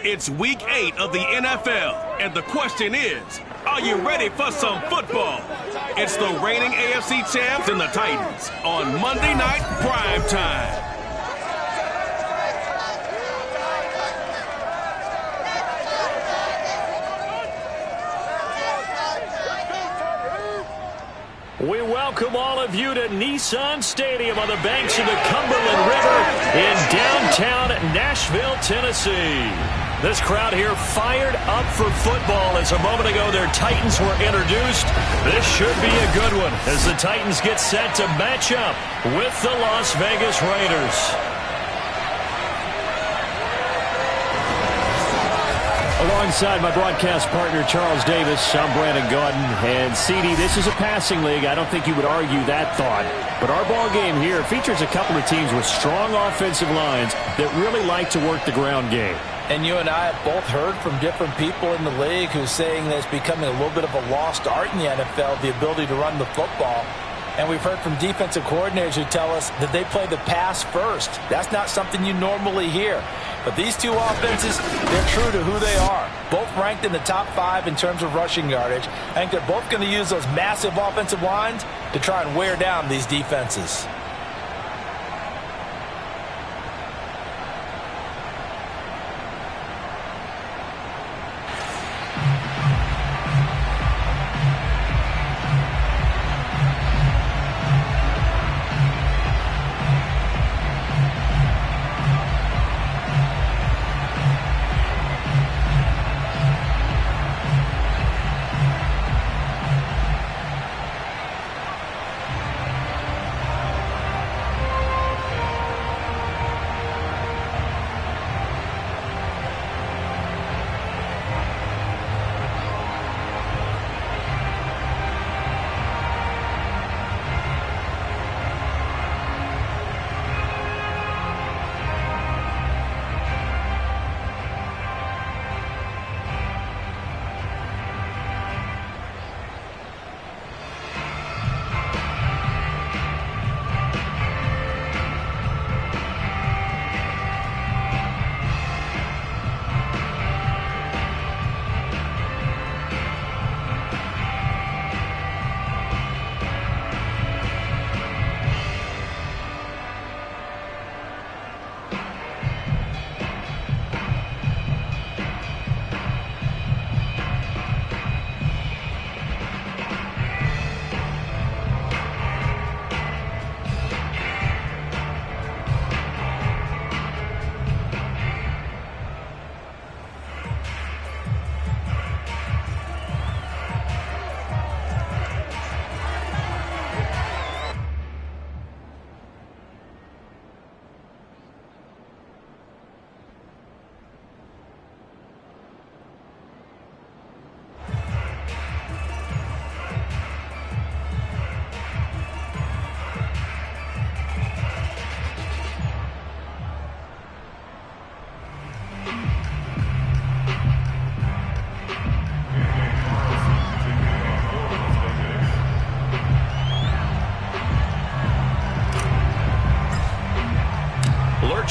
It's week 8 of the NFL, and the question is, are you ready for some football? It's the reigning AFC champs and the Titans on Monday Night Prime Time. We welcome all of you to Nissan Stadium on the banks of the Cumberland River in downtown Nashville, Tennessee. This crowd here fired up for football as a moment ago their Titans were introduced. This should be a good one as the Titans get set to match up with the Las Vegas Raiders. Alongside my broadcast partner, Charles Davis, I'm Brandon Gaudin. And, CD, this is a passing league. I don't think you would argue that thought. But our ball game here features a couple of teams with strong offensive lines that really like to work the ground game. And you and I have both heard from different people in the league who's saying that it's becoming a little bit of a lost art in the NFL, the ability to run the football. And we've heard from defensive coordinators who tell us that they play the pass first. That's not something you normally hear. But these two offenses, they're true to who they are. Both ranked in the top 5 in terms of rushing yardage. I think they're both going to use those massive offensive lines to try and wear down these defenses.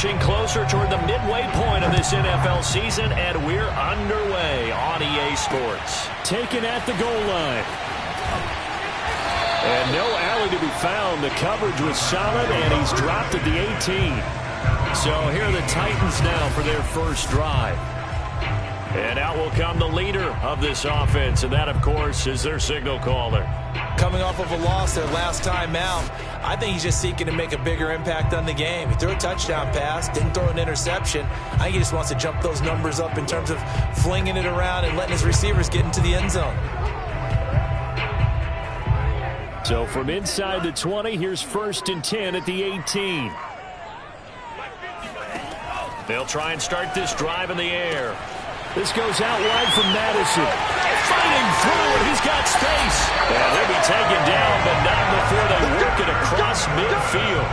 Marching closer toward the midway point of this NFL season, and we're underway on EA Sports. Taken at the goal line. And no alley to be found. The coverage was solid, and he's dropped at the 18. So here are the Titans now for their first drive. And out will come the leader of this offense, and that, of course, is their signal caller. Coming off of a loss their last time out, I think he's just seeking to make a bigger impact on the game. He threw a touchdown pass, didn't throw an interception. I think he just wants to jump those numbers up in terms of flinging it around and letting his receivers get into the end zone. So from inside the 20, here's 1st and 10 at the 18. They'll try and start this drive in the air. This goes out wide from Madison. Fighting through, and he's got space. And he'll be taken down, but not before they work it across midfield.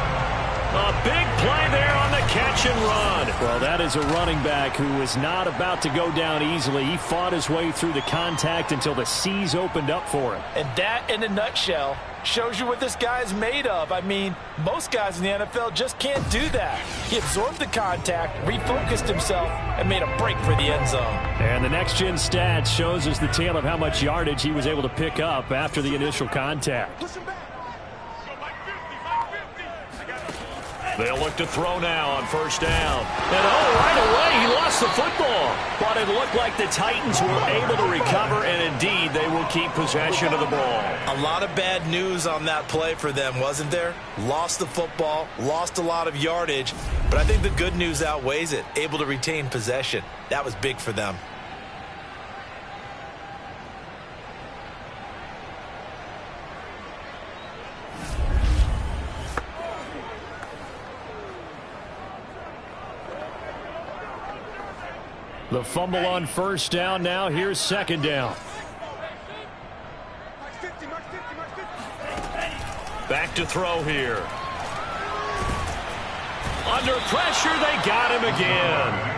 A big play there on the catch and run. Well, that is a running back who is not about to go down easily. He fought his way through the contact until the seas opened up for him. And that, in a nutshell, shows you what this guy is made of. I mean, most guys in the NFL just can't do that. He absorbed the contact, refocused himself, and made a break for the end zone. And the next-gen stats shows us the tale of how much yardage he was able to pick up after the initial contact. They'll look to throw now on first down. And right away, he lost the football. But it looked like the Titans were able to recover, and indeed, they will keep possession of the ball. A lot of bad news on that play for them, wasn't there? Lost the football, lost a lot of yardage, but I think the good news outweighs it. Able to retain possession. That was big for them. The fumble on first down now. Here's second down. Back to throw here. Under pressure, they got him again.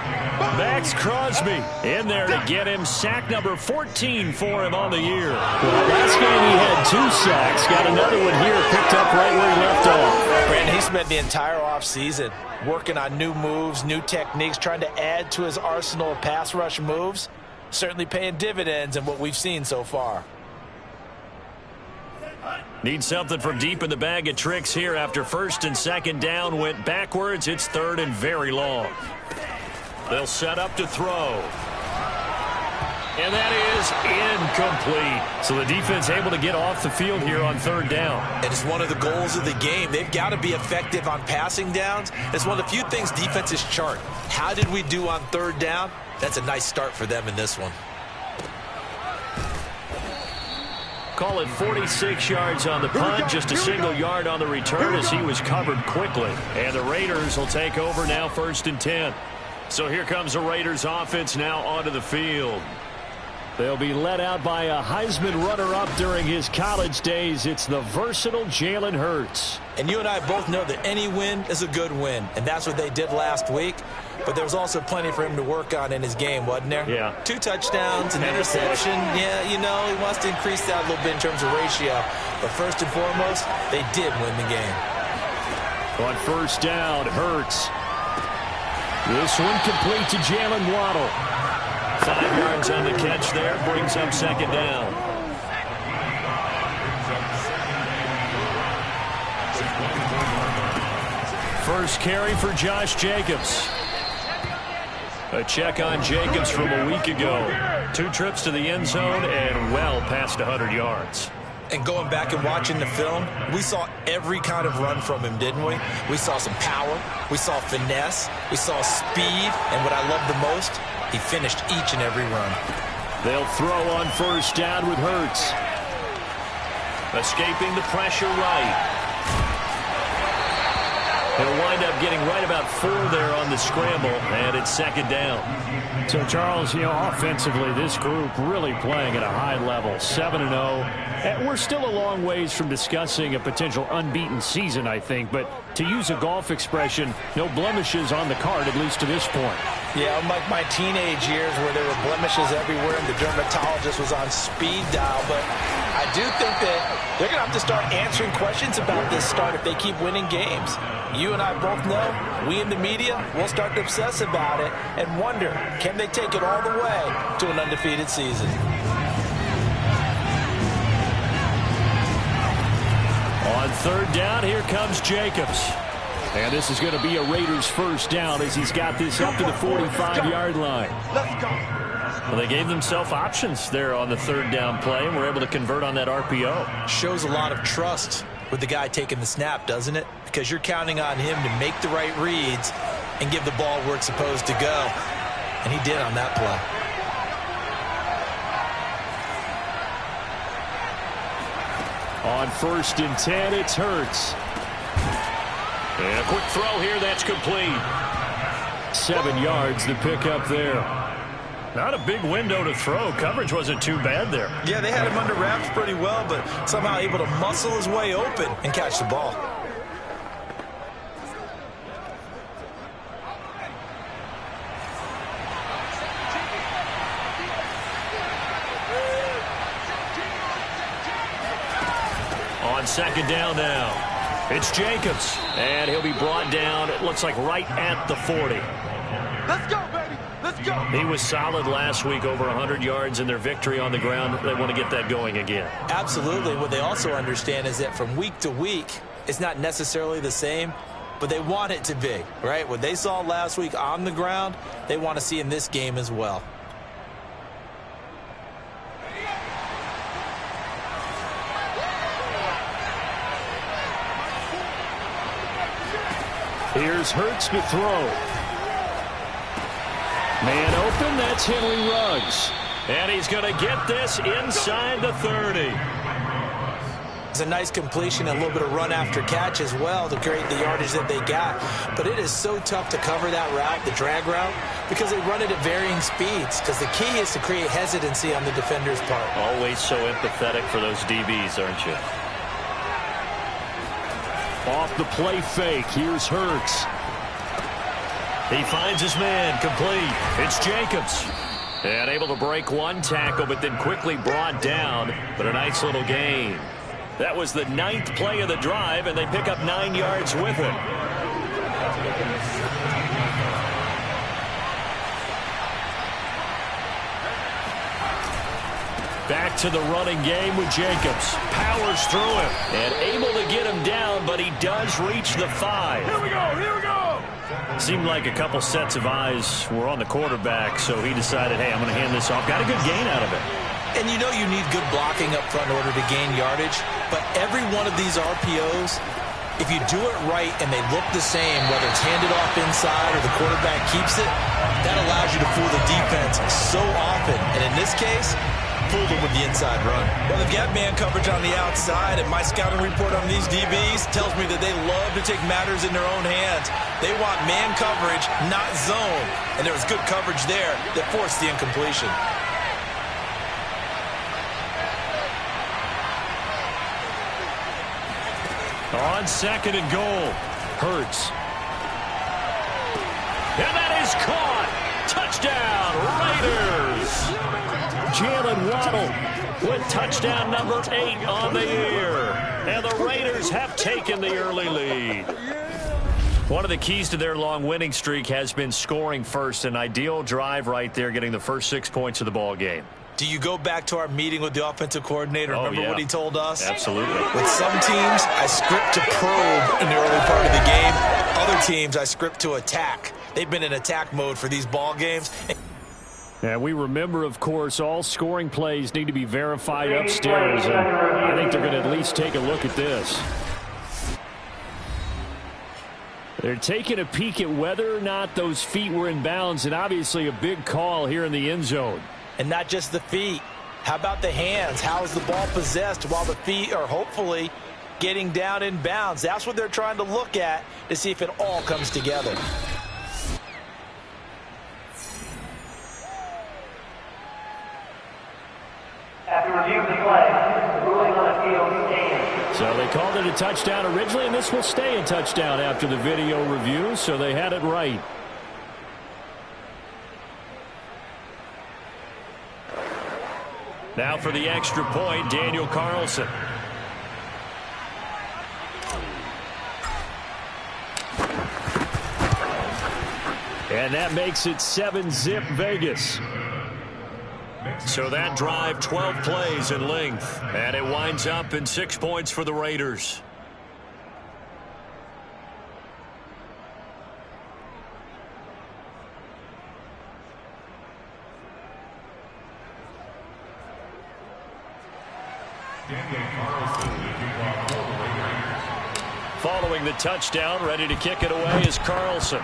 Max Crosby in there to get him sack number 14 for him on the year. Well, last game he had 2 sacks. Got another one here picked up right where he left off. Brandon, he spent the entire offseason working on new moves, new techniques, trying to add to his arsenal of pass rush moves. Certainly paying dividends in what we've seen so far. Need something from deep in the bag of tricks here after first and second down went backwards. It's third and very long. They'll set up to throw. And that is incomplete. So the defense able to get off the field here on third down. And it's one of the goals of the game. They've got to be effective on passing downs. It's one of the few things defenses chart. How did we do on third down? That's a nice start for them in this one. Call it 46 yards on the punt, just a single yard on the return as he was covered quickly. And the Raiders will take over now, first and 10. So here comes the Raiders offense now onto the field. They'll be led out by a Heisman runner-up during his college days. It's the versatile Jalen Hurts. And you and I both know that any win is a good win, and that's what they did last week. But there was also plenty for him to work on in his game, wasn't there? Yeah. 2 touchdowns, an interception. Yeah, you know, he wants to increase that a little bit in terms of ratio. But first and foremost, they did win the game. On first down, Hurts. This one complete to Jalen Waddle. 5 yards on the catch there, brings up second down. First carry for Josh Jacobs. A check on Jacobs from a week ago. 2 trips to the end zone and well past 100 yards. And going back and watching the film, we saw every kind of run from him, didn't we? We saw some power, we saw finesse, we saw speed, and what I love the most, he finished each and every run. They'll throw on first down with Hurts. Escaping the pressure right. He'll wind up getting right about 4 there on the scramble, and it's second down. So, Charles, you know, offensively, this group really playing at a high level, 7-0. And we're still a long ways from discussing a potential unbeaten season, I think. But to use a golf expression, no blemishes on the card, at least to this point. Yeah, unlike my teenage years where there were blemishes everywhere and the dermatologist was on speed dial. But I do think that they're going to have to start answering questions about this start if they keep winning games. You and I both know, we in the media, will start to obsess about it and wonder, can they take it all the way to an undefeated season? On third down, here comes Jacobs. And this is going to be a Raiders first down as he's got this up to the 45-yard line. Let's go. Well, they gave themselves options there on the third down play and were able to convert on that RPO. Shows a lot of trust with the guy taking the snap, doesn't it? Because you're counting on him to make the right reads and give the ball where it's supposed to go. And he did on that play. On first and 10, it's Hurts. And a quick throw here, that's complete. 7 yards, the pickup there. Not a big window to throw. Coverage wasn't too bad there. Yeah, they had him under wraps pretty well, but somehow able to muscle his way open and catch the ball. On second down now, it's Jacobs. And he'll be brought down, it looks like, right at the 40. Let's go, baby. Let's go. He was solid last week, over 100 yards in their victory on the ground. They want to get that going again. Absolutely. What they also understand is that from week to week, it's not necessarily the same, but they want it to be, right? What they saw last week on the ground, they want to see in this game as well. Here's Hurts to throw. Man open, that's Henry Ruggs. And he's going to get this inside the 30. It's a nice completion, a little bit of run after catch as well to create the yardage that they got. But it is so tough to cover that route, the drag route, because they run it at varying speeds. Because the key is to create hesitancy on the defender's part. Always so empathetic for those DBs, aren't you? Off the play fake, here's Hurts. He finds his man, complete. It's Jacobs. And able to break one tackle, but then quickly brought down. But a nice little gain. That was the 9th play of the drive, and they pick up 9 yards with it. Back to the running game with Jacobs. Powers through him and able to get him down, but he does reach the 5. Here we go. Here we go. Seemed like a couple sets of eyes were on the quarterback, so he decided, hey, I'm going to hand this off. Got a good gain out of it. And you know you need good blocking up front in order to gain yardage, but every one of these RPOs, if you do it right and they look the same, whether it's handed off inside or the quarterback keeps it, that allows you to fool the defense so often. And in this case, fooled them with the inside run. Well, they've got man coverage on the outside, and my scouting report on these DBs tells me that they love to take matters in their own hands. They want man coverage, not zone. And there was good coverage there that forced the incompletion. On second and goal, Hurts. And that is caught. Touchdown, Raiders. Jalen Waddle with touchdown number 8 on the year. And the Raiders have taken the early lead. One of the keys to their long winning streak has been scoring first. An ideal drive right there, getting the first 6 points of the ball game. Do you go back to our meeting with the offensive coordinator? Remember what he told us? Absolutely. With some teams, I script to probe in the early part of the game. Other teams, I script to attack. They've been in attack mode for these ball games. And we remember, of course, all scoring plays need to be verified upstairs. And I think they're going to at least take a look at this. They're taking a peek at whether or not those feet were in bounds, and obviously a big call here in the end zone. And not just the feet. How about the hands? How is the ball possessed while the feet are hopefully getting down in bounds? That's what they're trying to look at to see if it all comes together. After review of the play, the ruling on the field stands. So they called it a touchdown originally, and this will stay a touchdown after the video review, so they had it right. Now for the extra point, Daniel Carlson. And that makes it 7-zip Vegas. So that drive, 12 plays in length. And it winds up in 6 points for the Raiders. Following the touchdown, ready to kick it away is Carlson.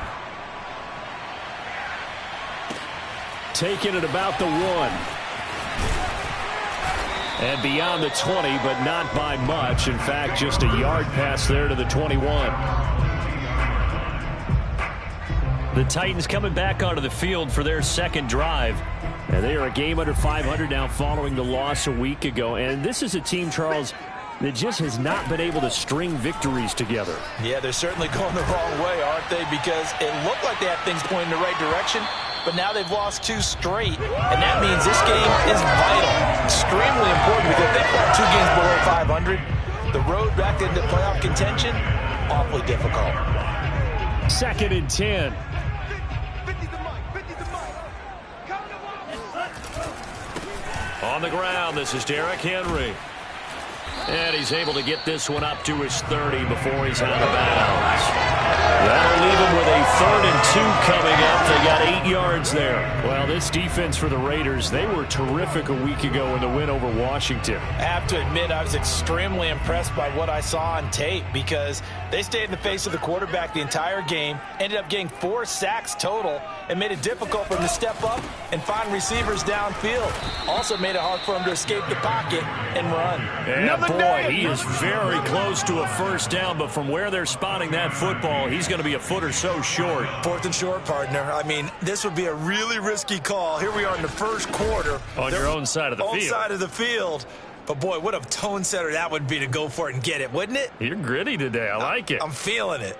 Taking it about the 1. And beyond the 20, but not by much. In fact, just a yard pass there to the 21. The Titans coming back onto the field for their second drive. And they are a game under 500 now following the loss a week ago. And this is a team, Charles, that just has not been able to string victories together. Yeah, they're certainly going the wrong way, aren't they? Because it looked like they had things pointing in the right direction, but now they've lost 2 straight. And that means this game is vital, extremely important, because if they fall 2 games below 500, The road back into playoff contention, awfully difficult. 2nd and 10. On the ground, this is Derrick Henry. And he's able to get this one up to his 30 before he's out of bounds. That'll leave him with a 3rd and 2 coming up. They got 8 yards there. Well, this defense for the Raiders, they were terrific a week ago in the win over Washington. I have to admit, I was extremely impressed by what I saw on tape because they stayed in the face of the quarterback the entire game, ended up getting 4 sacks total, and made it difficult for him to step up and find receivers downfield. Also made it hard for him to escape the pocket and run. Yeah, boy, he is very close to a first down, but from where they're spotting that football, he's going to be a foot or so short. 4th and short, partner. I mean, this would be a really risky call. Here we are in the first quarter. On your own side of the field. Own side of the field. But, boy, what a tone setter that would be to go for it and get it, wouldn't it? You're gritty today. I like it. I'm feeling it.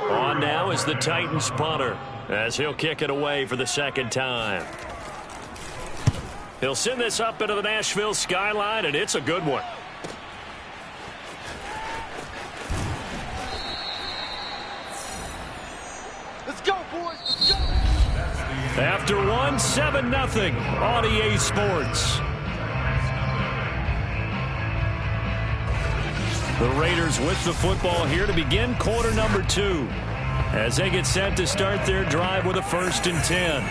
On now is the Titans punter as he'll kick it away for the 2nd time. He'll send this up into the Nashville skyline, and it's a good one. Let's go, boys. Let's go. After one, 7-0 on EA Sports. The Raiders with the football here to begin quarter number 2 as they get set to start their drive with a 1st and 10.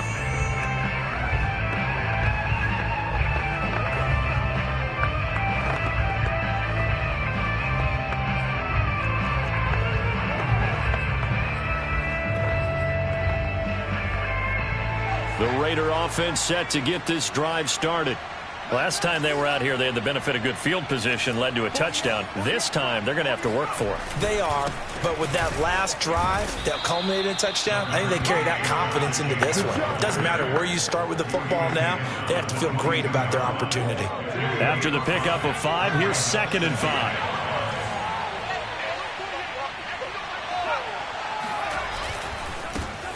The Raider offense set to get this drive started. Last time they were out here, they had the benefit of good field position, led to a touchdown. This time, they're going to have to work for it. They are, but with that last drive that culminated in a touchdown, I think they carry that confidence into this one. It doesn't matter where you start with the football now. They have to feel great about their opportunity. After the pickup of 5, here's 2nd and 5.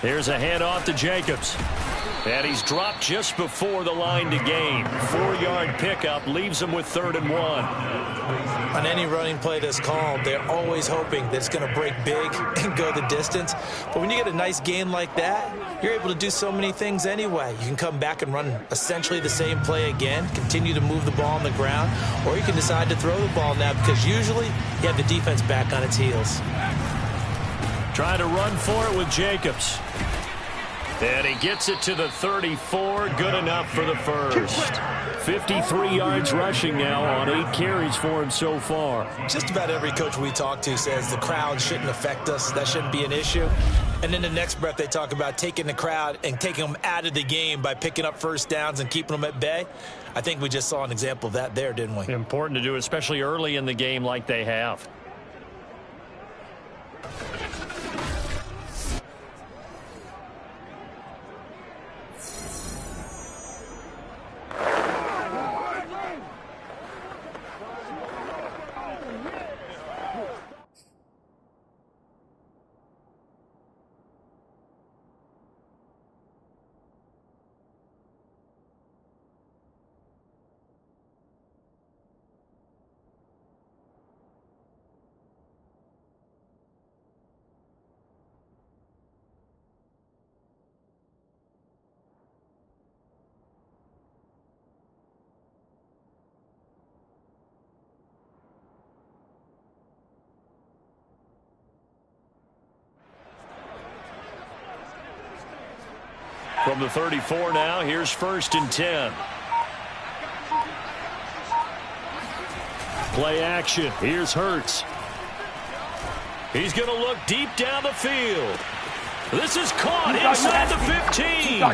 Here's a handoff to Jacobs. And he's dropped just before the line to gain. 4-yard pickup leaves him with 3rd and 1. On any running play that's called, they're always hoping that it's going to break big and go the distance. But when you get a nice gain like that, you're able to do so many things anyway. You can come back and run essentially the same play again, continue to move the ball on the ground, or you can decide to throw the ball now because usually you have the defense back on its heels. Trying to run for it with Jacobs. And he gets it to the 34. Good enough for the first. 53 yards rushing now on 8 carries for him so far. Just about every coach we talk to says the crowd shouldn't affect us. That shouldn't be an issue. And then the next breath they talk about taking the crowd and taking them out of the game by picking up first downs and keeping them at bay. I think we just saw an example of that there, didn't we? Important to do, especially early in the game like they have. From the 34 now, here's 1st and 10. Play action. Here's Hurts. He's going to look deep down the field. This is caught inside the 15.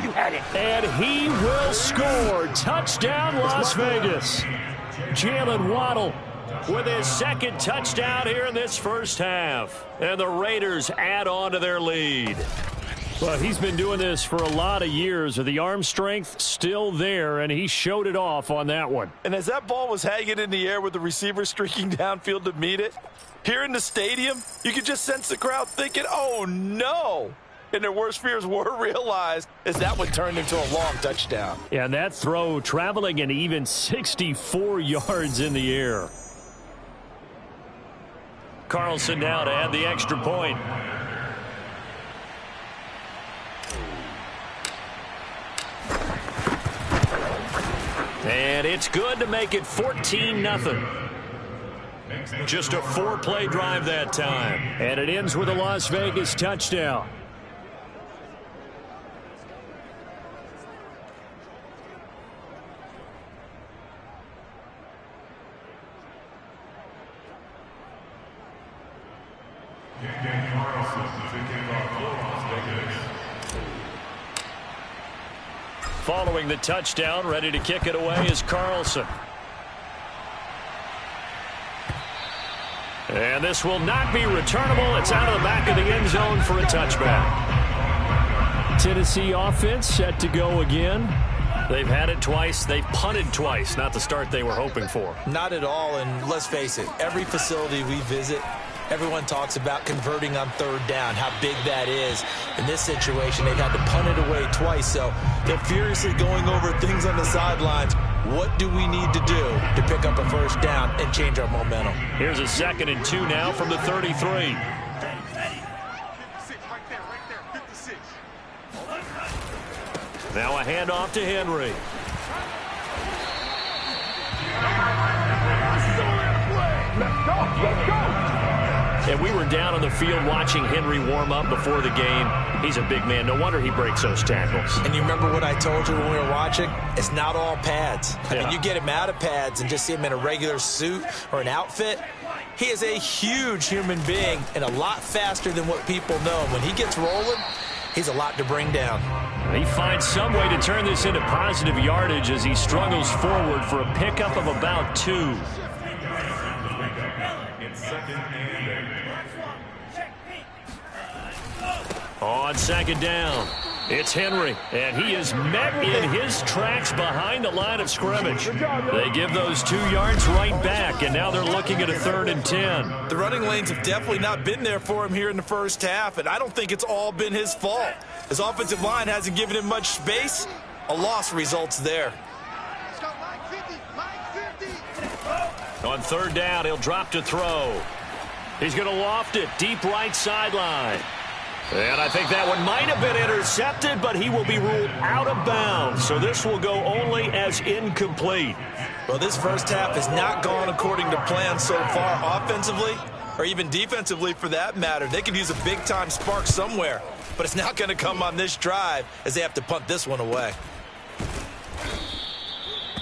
And he will score. Touchdown, Las Vegas. Jalen Waddle with his 2nd touchdown here in this first half. And the Raiders add on to their lead. Well, he's been doing this for a lot of years. The arm strength still there, and he showed it off on that one. And as that ball was hanging in the air with the receiver streaking downfield to meet it, here in the stadium, you could just sense the crowd thinking, oh, no. And their worst fears were realized as that one turned into a long touchdown. Yeah, and that throw traveling an even 64 yards in the air. Carlson now to add the extra point. And it's good to make it 14-0. Just a 4-play drive that time. And it ends with a Las Vegas touchdown. Following the touchdown, ready to kick it away is Carlson. And this will not be returnable. It's out of the back of the end zone for a touchback. Tennessee offense set to go again. They've had it twice. They've punted twice. Not the start they were hoping for. Not at all, and let's face it, every facility we visit, everyone talks about converting on third down, how big that is. In this situation, they've had to punt it away twice, so they're furiously going over things on the sidelines. What do we need to do to pick up a first down and change our momentum? Here's a 2nd and 2 now from the 33. Now a handoff to Henry. And we were down on the field watching Henry warm up before the game. He's a big man. No wonder he breaks those tackles. And you remember what I told you when we were watching? It's not all pads. I mean, you get him out of pads and just see him in a regular suit or an outfit. He is a huge human being and a lot faster than what people know. When he gets rolling, he's a lot to bring down. He finds some way to turn this into positive yardage as he struggles forward for a pickup of about 2. On 2nd down, it's Henry, and he is met in his tracks behind the line of scrimmage. They give those 2 yards right back, and now they're looking at a 3rd and 10. The running lanes have definitely not been there for him here in the first half, and I don't think it's all been his fault. His offensive line hasn't given him much space. A loss results there. On 3rd down, he'll drop to throw. He's going to loft it deep right sideline. And I think that one might have been intercepted, but he will be ruled out of bounds. So this will go only as incomplete. Well, this first half has not gone according to plan so far offensively, or even defensively for that matter. They could use a big-time spark somewhere, but it's not going to come on this drive as they have to punt this one away.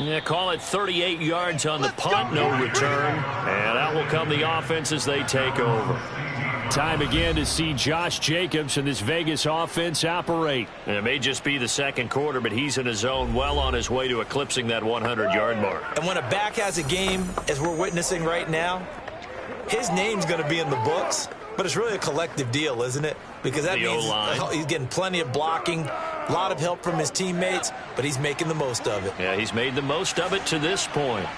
Yeah, call it 38 yards on the punt, no return. And out will come the offense as they take over. Time again to see Josh Jacobs and this Vegas offense operate. And it may just be the second quarter, but he's in his zone well on his way to eclipsing that 100-yard mark. And when a back has a game, as we're witnessing right now, his name's going to be in the books, but it's really a collective deal, isn't it? Because that means he's getting plenty of blocking, a lot of help from his teammates, but he's making the most of it. Yeah, he's made the most of it to this point.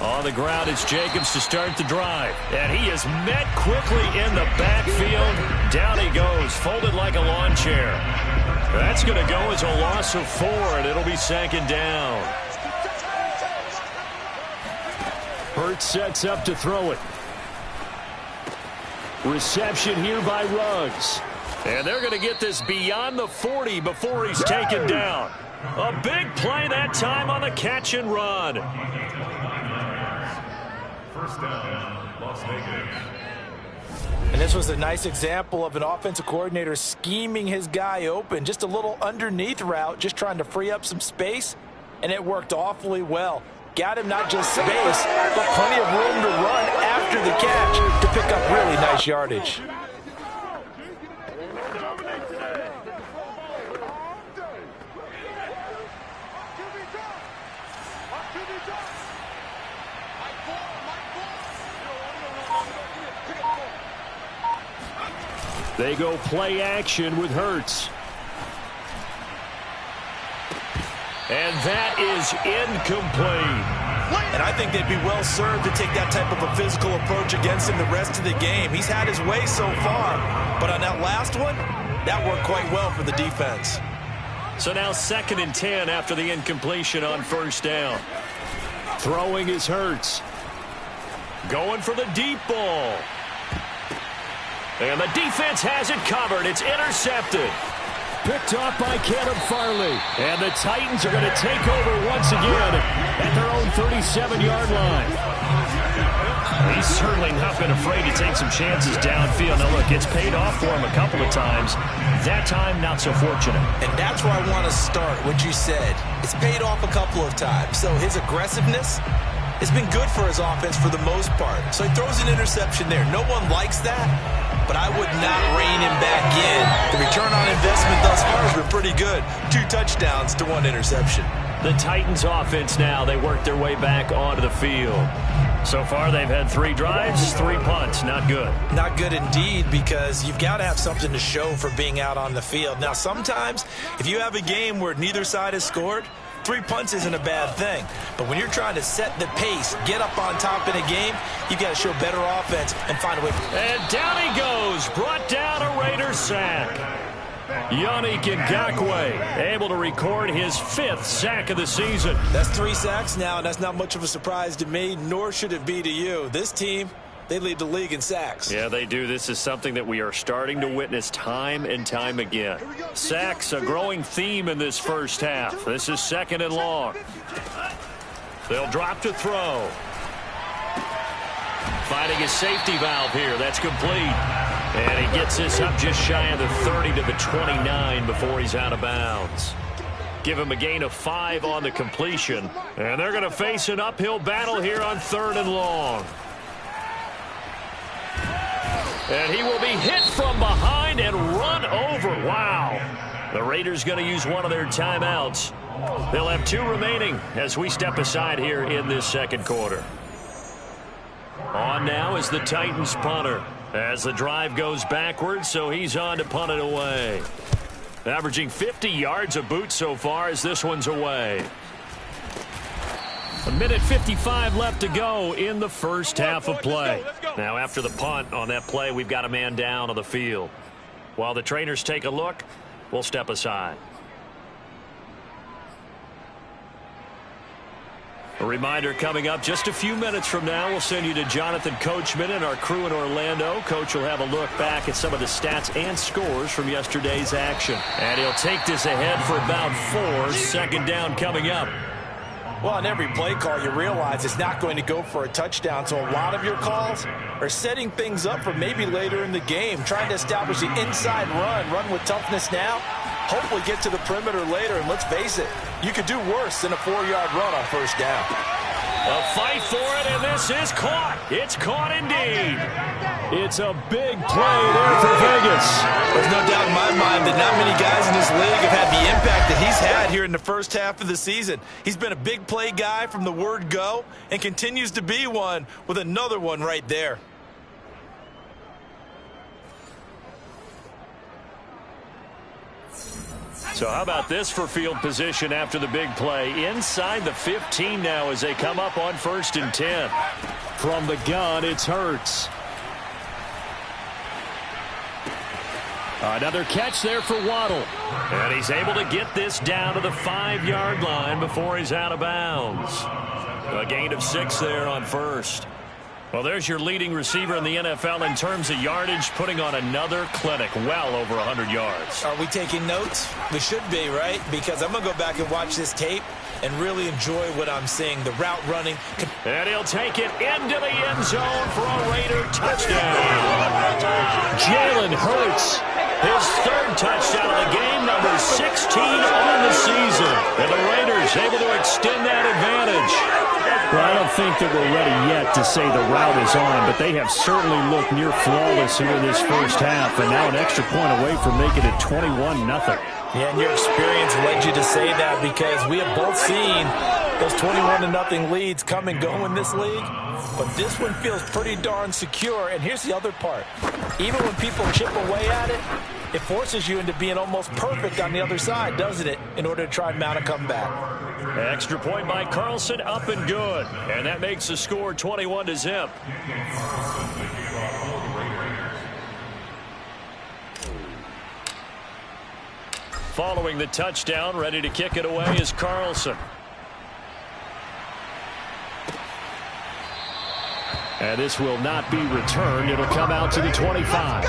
On the ground, it's Jacobs to start the drive. And he is met quickly in the backfield. Down he goes, folded like a lawn chair. That's going to go as a loss of 4, and it'll be 2nd down. Hurts sets up to throw it. Reception here by Ruggs. And they're going to get this beyond the 40 before he's taken down. A big play that time on the catch and run. First down, Las Vegas. And this was a nice example of an offensive coordinator scheming his guy open. Just a little underneath route, just trying to free up some space, and it worked awfully well. Got him not just space, but plenty of room to run after the catch to pick up really nice yardage. They go play action with Hurts. And that is incomplete. And I think they'd be well served to take that type of a physical approach against him the rest of the game. He's had his way so far, but on that last one, that worked quite well for the defense. So now 2nd and 10 after the incompletion on first down. Throwing is Hurts. Going for the deep ball. And the defense has it covered. It's intercepted. Picked off by Caleb Farley. And the Titans are going to take over once again at their own 37-yard line. He's certainly not been afraid to take some chances downfield. Now, look, it's paid off for him a couple of times. That time, not so fortunate. And that's where I want to start, what you said. It's paid off a couple of times. So his aggressiveness has been good for his offense for the most part. So he throws an interception there. No one likes that, but I would not rein him back in. The return on investment thus far has been pretty good. 2 touchdowns to 1 interception. The Titans offense now, they work their way back onto the field. So far, they've had 3 drives, 3 punts. Not good. Not good indeed, because you've got to have something to show for being out on the field. Now, sometimes, if you have a game where neither side has scored, 3 punts isn't a bad thing. But when you're trying to set the pace, get up on top in a game, you've got to show better offense and find a way. And down he goes. Brought down a Raider sack. Yannick Ngakoue able to record his 5th sack of the season. That's 3 sacks now, and that's not much of a surprise to me, nor should it be to you. This team, they lead the league in sacks. Yeah, they do. This is something that we are starting to witness time and time again. Sacks, a growing theme in this first half. This is 2nd and long. They'll drop to throw. Finding a safety valve here. That's complete. And he gets this up just shy of the 30 to the 29 before he's out of bounds. Give him a gain of 5 on the completion. And they're going to face an uphill battle here on 3rd and long. And he will be hit from behind and run over. Wow. The Raiders going to use one of their timeouts. They'll have 2 remaining as we step aside here in this 2nd quarter. On now is the Titans punter. As the drive goes backwards, so he's on to punt it away. Averaging 50 yards a boot so far as this one's away. 1:55 left to go in the first half of play. Now after the punt on that play, we've got a man down on the field. While the trainers take a look, we'll step aside. A reminder coming up just a few minutes from now, we'll send you to Jonathan Coachman and our crew in Orlando. Coach will have a look back at some of the stats and scores from yesterday's action. And he'll take this ahead for about 4. 2nd down coming up. Well, on every play call, you realize it's not going to go for a touchdown. So a lot of your calls are setting things up for maybe later in the game, trying to establish the inside run with toughness now. Hopefully get to the perimeter later, and let's face it, you could do worse than a 4-yard run on 1st down. A fight for it, and this is caught. It's caught indeed. It's a big play there for Vegas. There's no doubt in my mind that not many guys in this league have had the impact that he's had here in the first half of the season. He's been a big play guy from the word go and continues to be one with another one right there. So how about this for field position after the big play? Inside the 15 now as they come up on 1st and 10. From the gun, it's Hurts. Another catch there for Waddle. And he's able to get this down to the 5-yard line before he's out of bounds. A gain of 6 there on 1st. Well, there's your leading receiver in the NFL in terms of yardage, putting on another clinic, well over 100 yards. Are we taking notes? We should be, right? Because I'm going to go back and watch this tape and really enjoy what I'm seeing, the route running. And he'll take it into the end zone for a Raider touchdown. Jalen Hurts, his 3rd touchdown of the game, number 16 on the season. And the Raiders able to extend that advantage. Well, I don't think that we're ready yet to say the route is on, but they have certainly looked near flawless here in this first half, and now an extra point away from making it 21-0. Yeah, and your experience led you to say that because we have both seen Those 21-0 leads come and go in this league, but this one feels pretty darn secure. And here's the other part. Even when people chip away at it, it forces you into being almost perfect on the other side, doesn't it, in order to try and mount a comeback. Extra point by Carlson, up and good. And that makes the score 21-0. Following the touchdown, ready to kick it away is Carlson. And this will not be returned. It'll come out to the 25.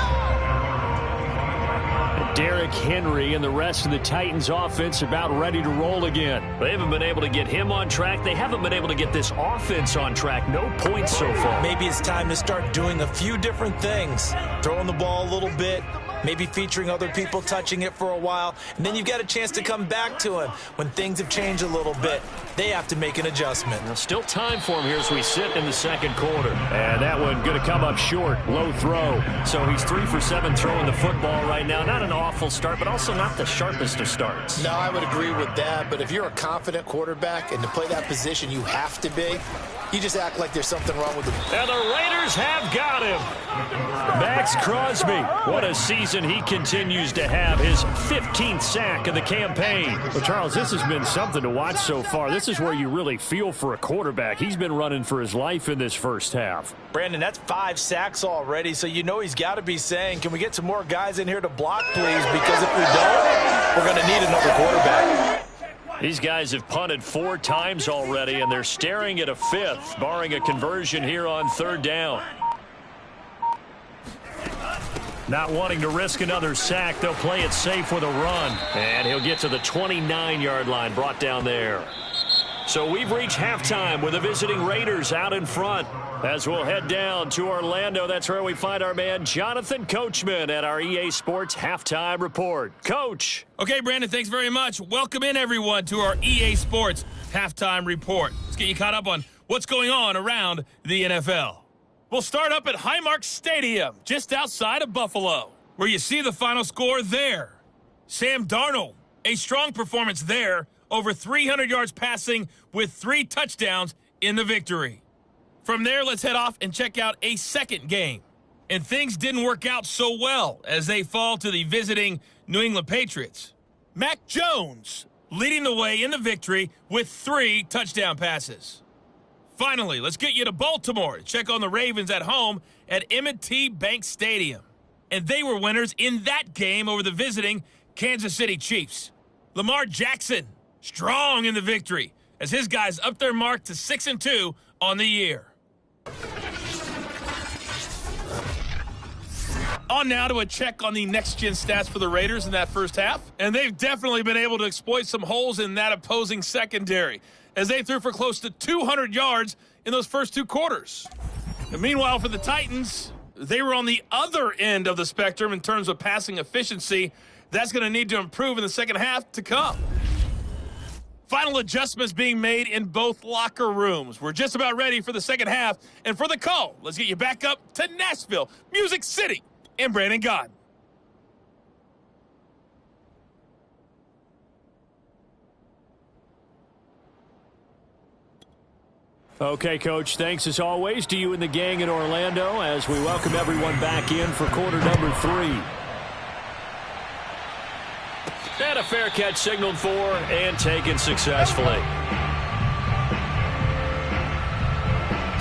Derrick Henry and the rest of the Titans offense about ready to roll again. They haven't been able to get him on track. They haven't been able to get this offense on track. No points so far. Maybe it's time to start doing a few different things. Throwing the ball a little bit, maybe featuring other people touching it for a while, and then you've got a chance to come back to him when things have changed a little bit. They have to make an adjustment. Now, still time for him here as we sit in the second quarter. And that one going to come up short, low throw. So he's 3 for 7 throwing the football right now. Not an awful start, but also not the sharpest of starts. No, I would agree with that. But if you're a confident quarterback and to play that position you have to be, you just act like there's something wrong with him. And the Raiders have got him. Max Crosby. What a season he continues to have. His 15th sack of the campaign. Well, Charles, this has been something to watch so far. This is where you really feel for a quarterback. He's been running for his life in this first half. Brandon, that's 5 sacks already, so you know he's got to be saying, can we get some more guys in here to block, please? Because if we don't, we're going to need another quarterback. These guys have punted 4 times already, and they're staring at a 5th, barring a conversion here on 3rd down. Not wanting to risk another sack, they'll play it safe with a run. And he'll get to the 29-yard line, brought down there. So we've reached halftime with the visiting Raiders out in front. As we'll head down to Orlando, that's where we find our man Jonathan Coachman at our EA Sports Halftime Report. Coach. Okay, Brandon, thanks very much. Welcome in, everyone, to our EA Sports Halftime Report. Let's get you caught up on what's going on around the NFL. We'll start up at Highmark Stadium, just outside of Buffalo, where you see the final score there. Sam Darnold, a strong performance there, over 300 yards passing with 3 touchdowns in the victory. From there, let's head off and check out a second game. And things didn't work out so well as they fall to the visiting New England Patriots. Mac Jones leading the way in the victory with 3 touchdown passes. Finally, let's get you to Baltimore to check on the Ravens at home at M&T Bank Stadium. And they were winners in that game over the visiting Kansas City Chiefs. Lamar Jackson strong in the victory as his guys up their mark to 6-2 on the year. On now to a check on the next-gen stats for the Raiders in that first half. And they've definitely been able to exploit some holes in that opposing secondary as they threw for close to 200 yards in those first 2 quarters. And meanwhile, for the Titans, they were on the other end of the spectrum in terms of passing efficiency. That's going to need to improve in the second half to come. Final adjustments being made in both locker rooms. We're just about ready for the second half. And for the call, let's get you back up to Nashville, Music City, and Brandon Gott. Okay, Coach, thanks as always to you and the gang in Orlando as we welcome everyone back in for quarter number 3. And a fair catch signaled for and taken successfully.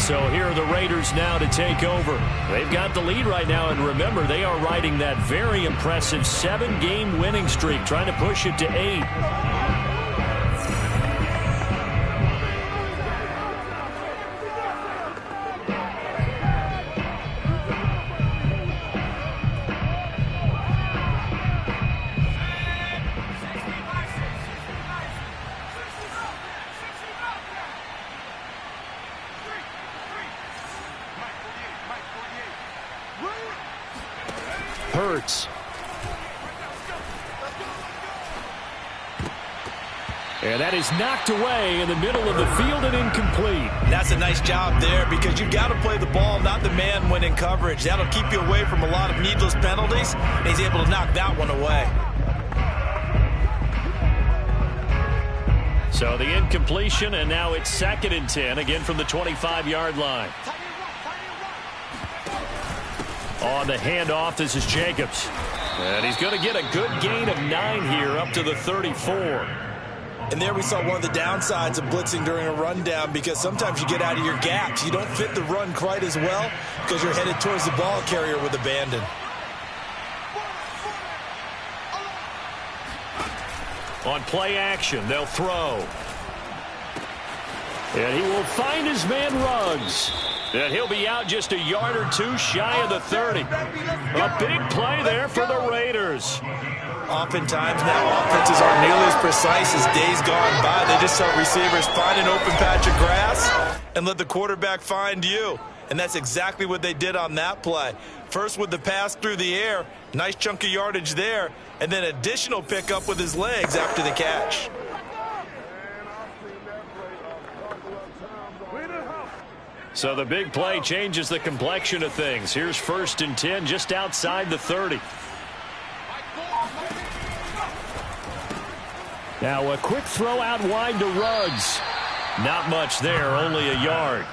So here are the Raiders now to take over. They've got the lead right now, and remember, they are riding that very impressive 7-game winning streak, trying to push it to 8. Hurts. And that is knocked away in the middle of the field and incomplete. That's a nice job there because you've got to play the ball, not the man when in coverage. That'll keep you away from a lot of needless penalties, and he's able to knock that one away. So the incompletion, and now it's 2nd and 10, again from the 25-yard line. On the handoff, this is Jacobs. And he's going to get a good gain of 9 here up to the 34. And there we saw one of the downsides of blitzing during a rundown, because sometimes you get out of your gaps. You don't fit the run quite as well because you're headed towards the ball carrier with abandon. On play action, they'll throw. And he will find his man Ruggs. And he'll be out just a yard or two shy of the 30. A big play there for the Raiders. Oftentimes now offenses aren't nearly as precise as days gone by. They just help receivers find an open patch of grass and let the quarterback find you. And that's exactly what they did on that play. First with the pass through the air, nice chunk of yardage there, and then additional pickup with his legs after the catch. So the big play changes the complexion of things. Here's 1st and 10 just outside the 30. Now a quick throw out wide to Ruggs. Not much there, only a yard.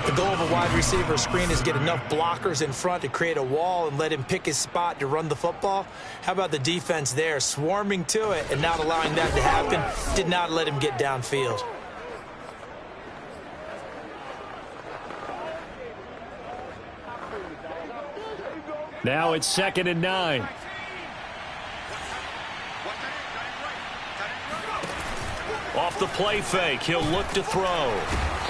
The goal of a wide receiver screen is get enough blockers in front to create a wall and let him pick his spot to run the football. How about the defense there, swarming to it and not allowing that to happen? Did not let him get downfield. Now it's 2nd and 9. Off the play fake, he'll look to throw.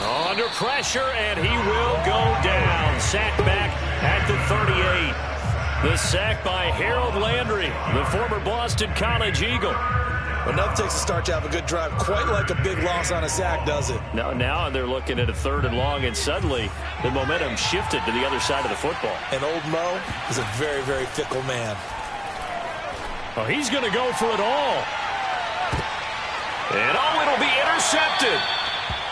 Under pressure, and he will go down. Sack back at the 38. The sack by Harold Landry, the former Boston College Eagle. Enough takes a start to have a good drive. Quite like a big loss on a sack, does it? Now they're looking at a 3rd and long, and suddenly the momentum shifted to the other side of the football. And old Mo is a very, very fickle man. Oh, he's going to go for it all. And it'll be intercepted.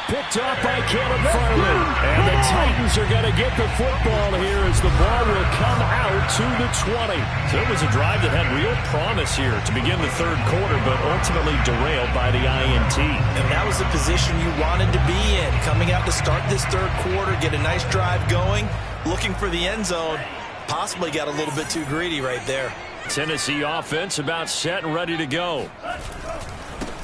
Picked off by Caleb Farley. And the Titans are going to get the football here as the ball will come out to the 20. So it was a drive that had real promise here to begin the 3rd quarter, but ultimately derailed by the INT. And that was the position you wanted to be in. Coming out to start this 3rd quarter, get a nice drive going, looking for the end zone. Possibly got a little bit too greedy right there. Tennessee offense about set and ready to go.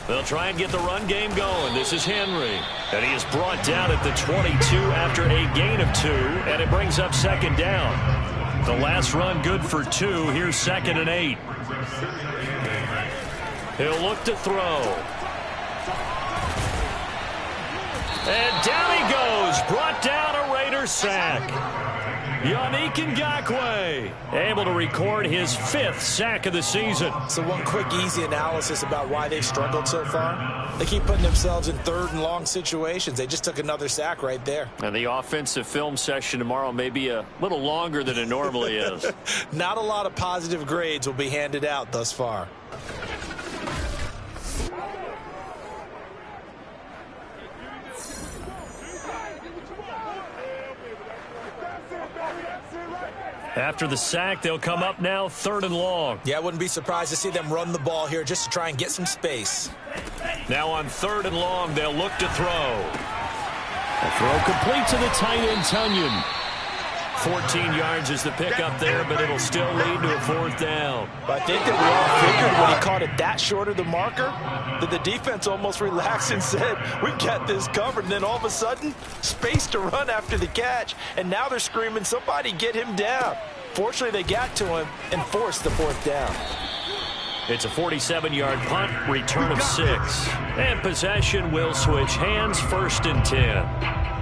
They'll try and get the run game going. This is Henry. And he is brought down at the 22 after a gain of 2. And it brings up 2nd down. The last run good for 2. Here's 2nd and 8. He'll look to throw. And down he goes. Brought down a Raider sack. Yannick Ngakoue able to record his 5th sack of the season. So one quick, easy analysis about why they've struggled so far. They keep putting themselves in 3rd and long situations. They just took another sack right there. And the offensive film session tomorrow may be a little longer than it normally is. Not a lot of positive grades will be handed out thus far. After the sack, they'll come up now 3rd and long. Yeah, I wouldn't be surprised to see them run the ball here just to try and get some space. Now on 3rd and long, they'll look to throw. A throw complete to the tight end, Tunyon. 14 yards is the pickup there, but it'll still lead to a 4th down. I think that we all figured when he caught it that short of the marker that the defense almost relaxed and said, we got this covered. And then all of a sudden, space to run after the catch. And now they're screaming, somebody get him down. Fortunately, they got to him and forced the 4th down. It's a 47-yard punt, return of 6. And possession will switch hands, 1st and 10.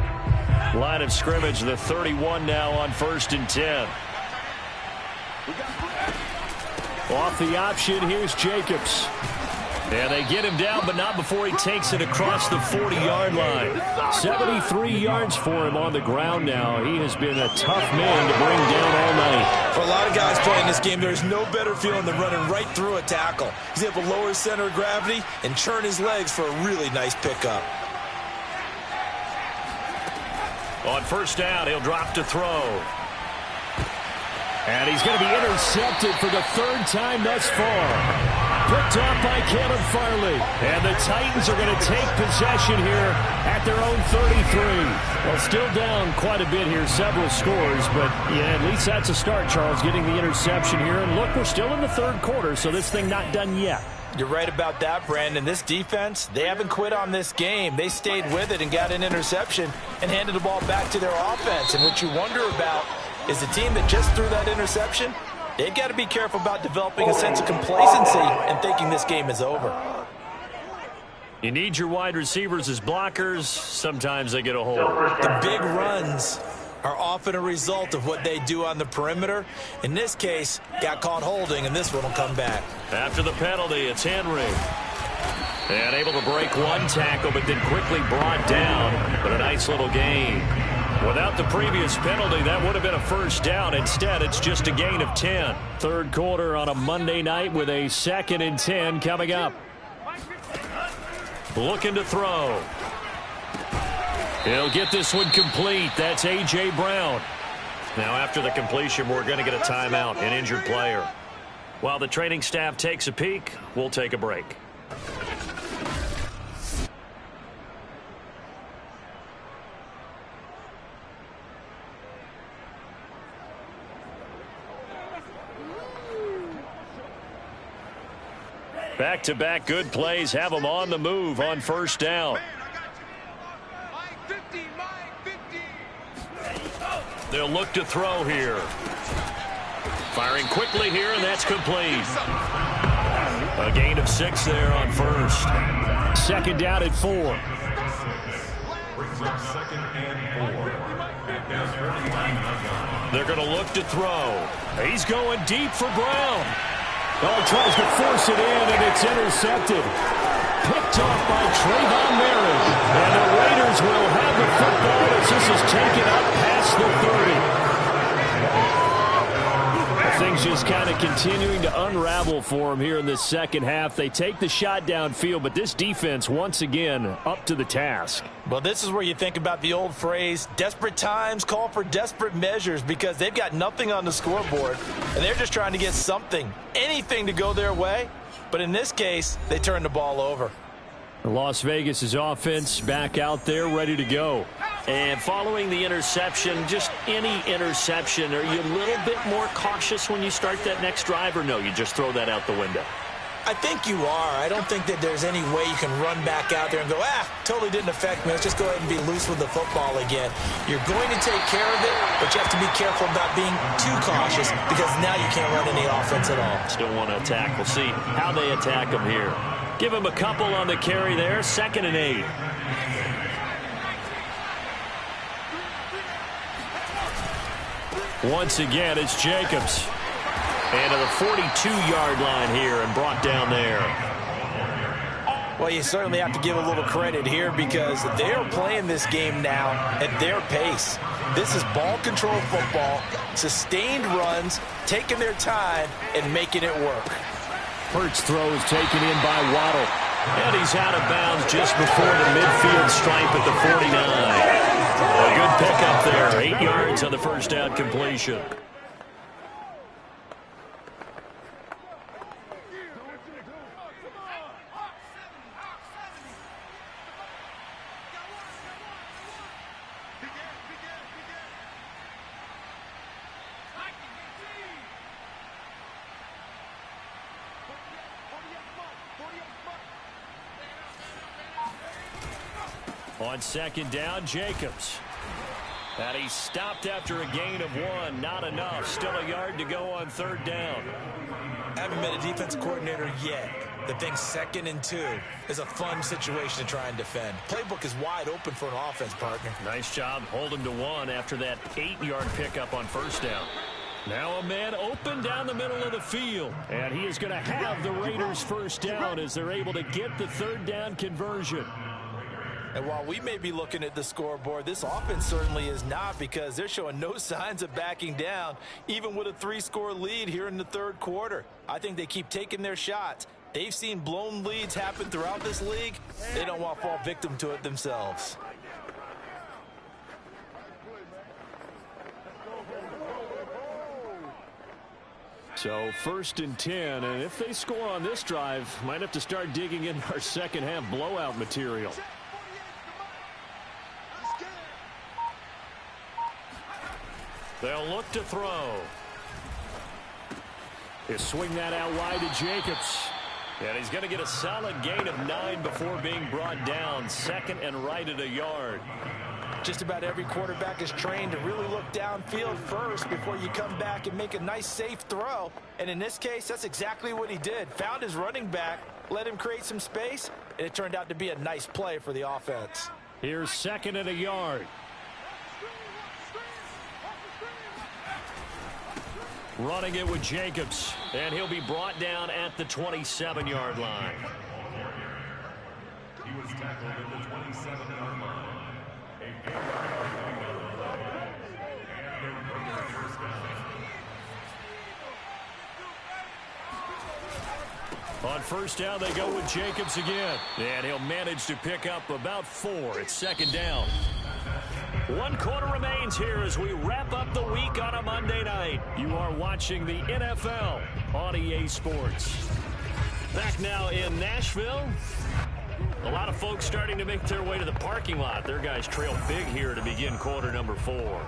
Line of scrimmage, the 31 now on 1st and 10. Off the option, here's Jacobs. And they get him down, but not before he takes it across the 40-yard line. 73 yards for him on the ground now. He has been a tough man to bring down all night. For a lot of guys playing this game, there's no better feeling than running right through a tackle. He's able to lower his center of gravity and churn his legs for a really nice pickup. On 1st down, he'll drop to throw. And he's going to be intercepted for the 3rd time thus far. Picked off by Caleb Farley. And the Titans are going to take possession here at their own 33. Well, still down quite a bit here, several scores, but yeah, at least that's a start, Charles, getting the interception here. And look, we're still in the third quarter, so this thing not done yet. You're right about that, Brandon. This defense, they haven't quit on this game. They stayed with it and got an interception and handed the ball back to their offense. And what you wonder about is the team that just threw that interception, they've got to be careful about developing a sense of complacency and thinking this game is over. You need your wide receivers as blockers. Sometimes they get a hold. The big runs are often a result of what they do on the perimeter. In this case, got caught holding, and this one will come back. After the penalty, it's Henry. And able to break one tackle, but then quickly brought down. But a nice little gain. Without the previous penalty, that would have been a first down. Instead, it's just a gain of 10. Third quarter on a Monday night with a 2nd and 10 coming up. Looking to throw. He'll get this one complete. That's A.J. Brown. Now, after the completion, we're going to get a timeout, an injured player. While the training staff takes a peek, we'll take a break. Back-to-back good plays have them on the move on first down. They'll look to throw here. Firing quickly here, and that's complete. A gain of 6 there on first. Second down at 4. They're going to look to throw. He's going deep for Brown. Oh, tries to force it in, and it's intercepted. Picked off by Trayvon Merritt. And the Raiders will have the football as this is taken up past the 30. Things just kind of continuing to unravel for them here in this second half. They take the shot downfield, but this defense, once again, up to the task. Well, this is where you think about the old phrase, desperate times call for desperate measures, because they've got nothing on the scoreboard, and they're just trying to get something, anything to go their way. But in this case, they turn the ball over. Las Vegas' offense back out there ready to go. And following the interception, just any interception, are you a little bit more cautious when you start that next drive, or no, you just throw that out the window? I think you are. I don't think that there's any way you can run back out there and go, totally didn't affect me. Let's just go ahead and be loose with the football again. You're going to take care of it, but you have to be careful about being too cautious, because now you can't run any offense at all. Still want to attack. We'll see how they attack them here. Give him a couple on the carry there. 2nd and 8. Once again, it's Jacobs. And to the 42-yard line here and brought down there. Well, you certainly have to give a little credit here, because they're playing this game now at their pace. This is ball control football, sustained runs, taking their time, and making it work. Hurts throw is taken in by Waddle. And he's out of bounds just before the midfield stripe at the 49. A good pickup there. 8 yards on the first down completion. On second down, Jacobs. And he stopped after a gain of 1. Not enough. Still a yard to go on third down. Haven't met a defensive coordinator yet that thinks 2nd and 2 is a fun situation to try and defend. Playbook is wide open for an offense, partner. Nice job holding to 1 after that 8-yard pickup on first down. Now a man open down the middle of the field. And he is going to have the Raiders first down as they're able to get the third down conversion. And while we may be looking at the scoreboard, this offense certainly is not, because they're showing no signs of backing down, even with a 3-score lead here in the third quarter. I think they keep taking their shots. They've seen blown leads happen throughout this league. They don't want to fall victim to it themselves. So 1st and 10, and if they score on this drive, might have to start digging in our second half blowout material. They'll look to throw. He'll swing that out wide to Jacobs. And he's going to get a solid gain of 9 before being brought down. 2nd and right at a yard. Just about every quarterback is trained to really look downfield first before you come back and make a nice, safe throw. And in this case, that's exactly what he did. Found his running back, let him create some space, and it turned out to be a nice play for the offense. Here's 2nd and a yard. Running it with Jacobs, and he'll be brought down at the 27-yard line. He was tackled at the 27-yard line. On 1st down, they go with Jacobs again. And he'll manage to pick up about 4. It's 2nd down. 1 quarter remains here as we wrap up the week on a Monday night. You are watching the NFL on EA Sports. Back now in Nashville. A lot of folks starting to make their way to the parking lot. Their guys trail big here to begin quarter number 4.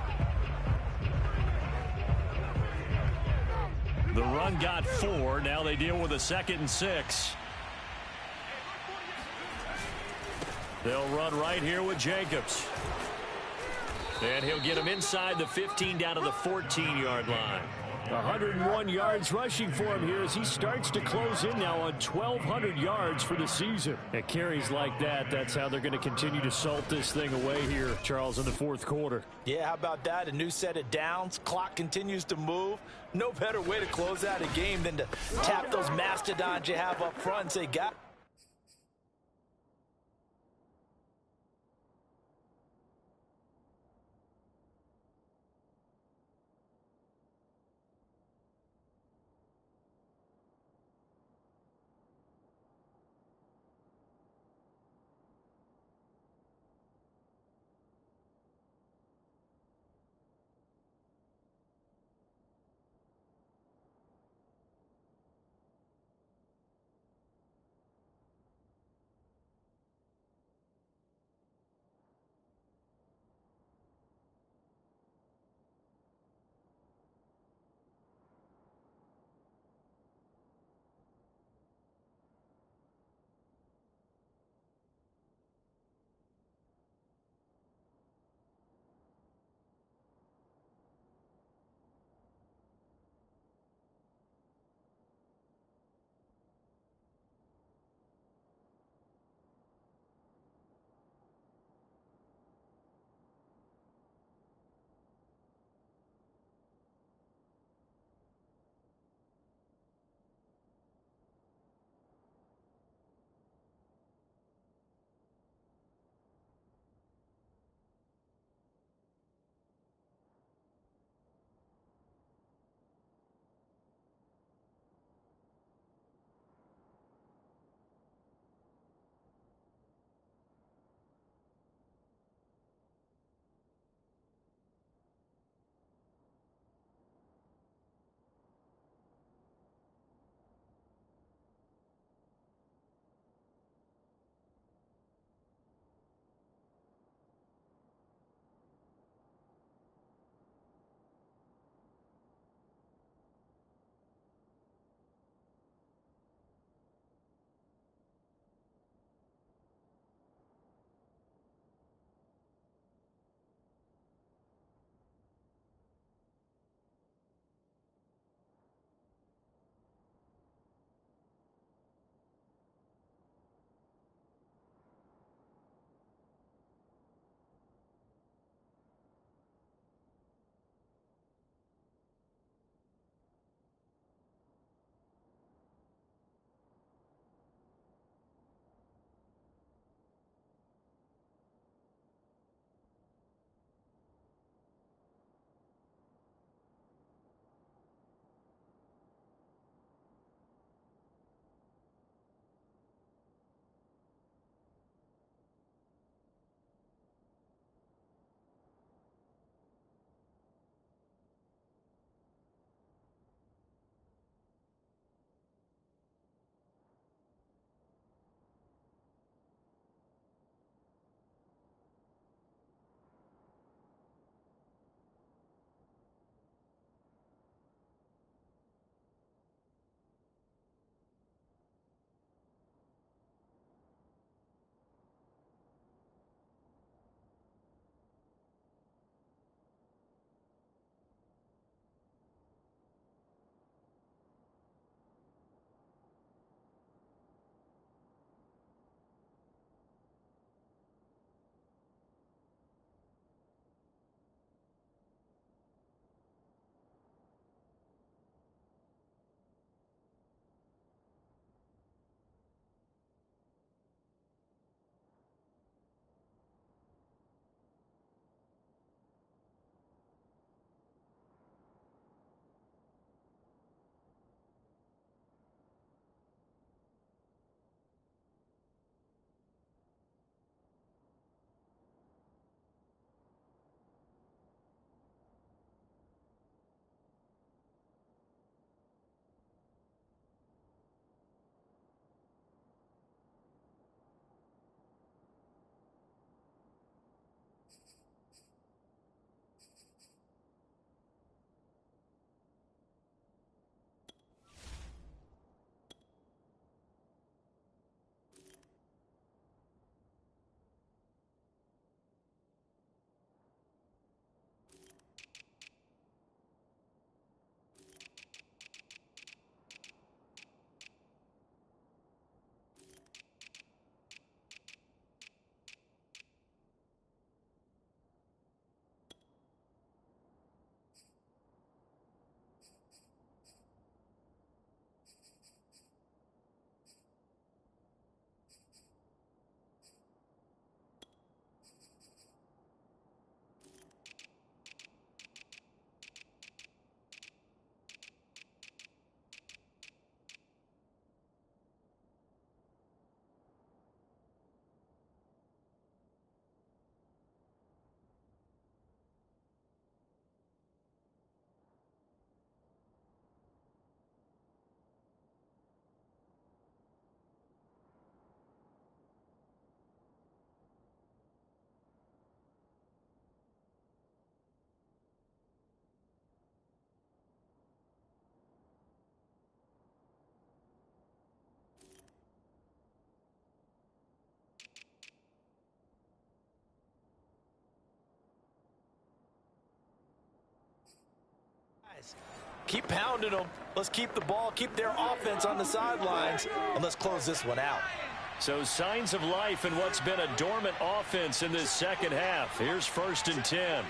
The run got 4. Now they deal with a 2nd and 6. They'll run right here with Jacobs. And he'll get him inside the 15 down to the 14-yard line. 101 yards rushing for him here as he starts to close in now on 1,200 yards for the season. At carries like that, that's how they're going to continue to salt this thing away here, Charles, in the 4th quarter. Yeah, how about that? A new set of downs. Clock continues to move. No better way to close out a game than to tap those mastodons you have up front and say, "God." Keep pounding them. Let's keep the ball, keep their offense on the sidelines, and let's close this one out. So signs of life in what's been a dormant offense in this second half. Here's 1st and 10.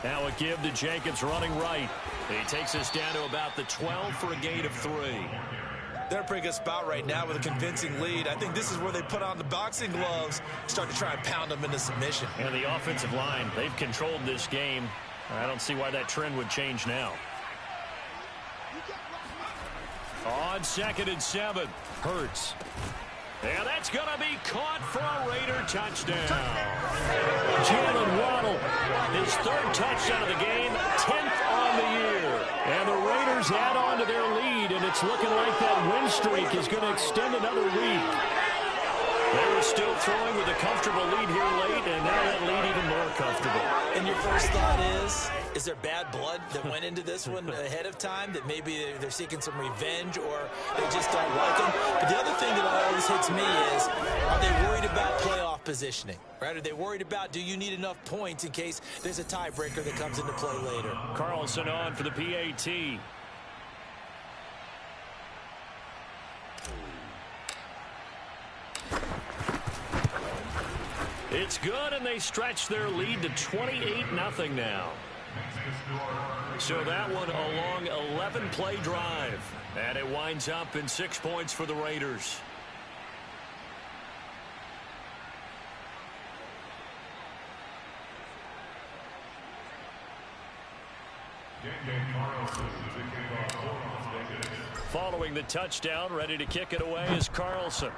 Now a give to Jenkins running right. He takes us down to about the 12 for a gain of 3. They're in a pretty good spot right now with a convincing lead. I think this is where they put on the boxing gloves, start to try and pound them into submission. And the offensive line, they've controlled this game. I don't see why that trend would change now. On 2nd and 7, Hurts. And that's going to be caught for a Raider touchdown. Jalen Waddle, his 3rd touchdown of the game, 10th on the year. And the Raiders add on to their lead, and it's looking like that win streak is going to extend another week. They were still throwing with a comfortable lead here late, and now that lead even more comfortable. And your first thought is there bad blood that went into this one ahead of time, that maybe they're seeking some revenge or they just don't like them? But the other thing that always hits me is, are they worried about playoff positioning? Right? Are they worried about, do you need enough points in case there's a tiebreaker that comes into play later? Carlson on for the PAT. It's good, and they stretch their lead to 28-0 now. So that one a long 11-play drive. And it winds up in 6 points for the Raiders. Following the touchdown, ready to kick it away is Carlson.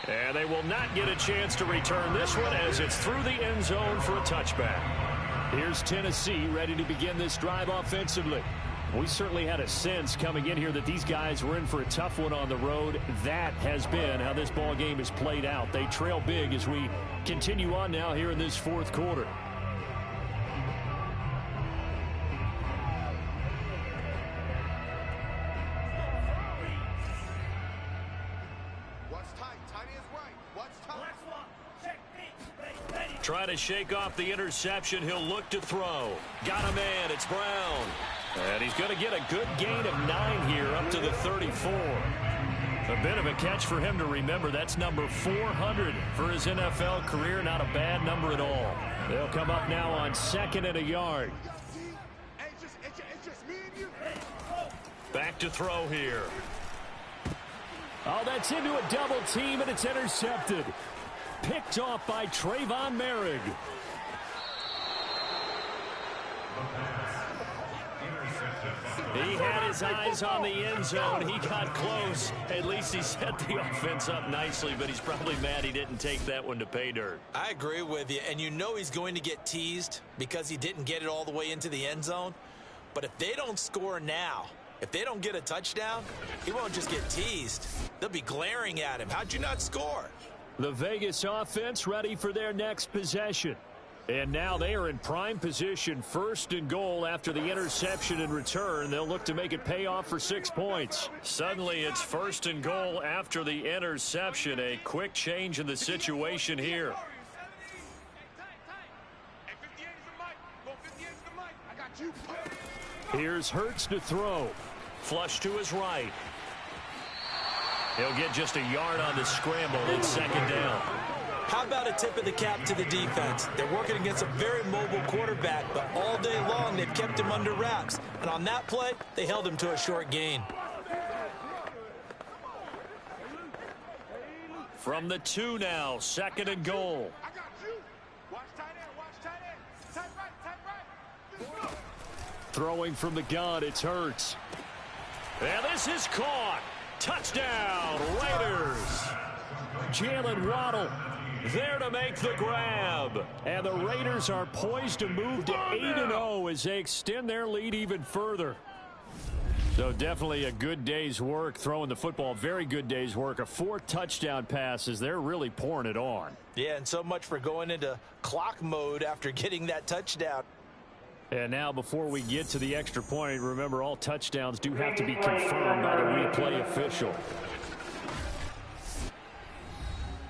And they will not get a chance to return this one as it's through the end zone for a touchback. Here's Tennessee ready to begin this drive offensively. We certainly had a sense coming in here that these guys were in for a tough one on the road. That has been how this ball game has played out. They trail big as we continue on now here in this 4th quarter. Trying to shake off the interception. He'll look to throw. Got a man. It's Brown. And he's going to get a good gain of 9 here up to the 34. A bit of a catch for him to remember. That's number 400 for his NFL career. Not a bad number at all. They'll come up now on 2nd and a yard. Back to throw here. Oh, that's into a double team, and it's intercepted. Picked off by Trayvon Merrick. He had his eyes on the end zone. He got close. At least he set the offense up nicely, but he's probably mad he didn't take that one to pay dirt. I agree with you, and you know he's going to get teased because he didn't get it all the way into the end zone. But if they don't score now, if they don't get a touchdown, he won't just get teased. They'll be glaring at him. How'd you not score? The Vegas offense ready for their next possession. And now they are in prime position, 1st and goal after the interception and return. They'll look to make it pay off for 6 points. Suddenly it's 1st and goal after the interception. A quick change in the situation here. Here's Hurts to throw. Flush to his right. He'll get just a yard on the scramble. It's 2nd down. How about a tip of the cap to the defense? They're working against a very mobile quarterback, but all day long they've kept him under wraps. And on that play, they held him to a short gain. From the 2 now, 2nd and goal. Throwing from the gun, it's Hurts. And this is caught. Touchdown, Raiders. Jalen Waddle there to make the grab. And the Raiders are poised to move to 8-0 as they extend their lead even further. So definitely a good day's work throwing the football. Very good day's work. A 4 touchdown passes. They're really pouring it on. Yeah, and so much for going into clock mode after getting that touchdown. And now before we get to the extra point, remember all touchdowns do have to be confirmed by the replay official.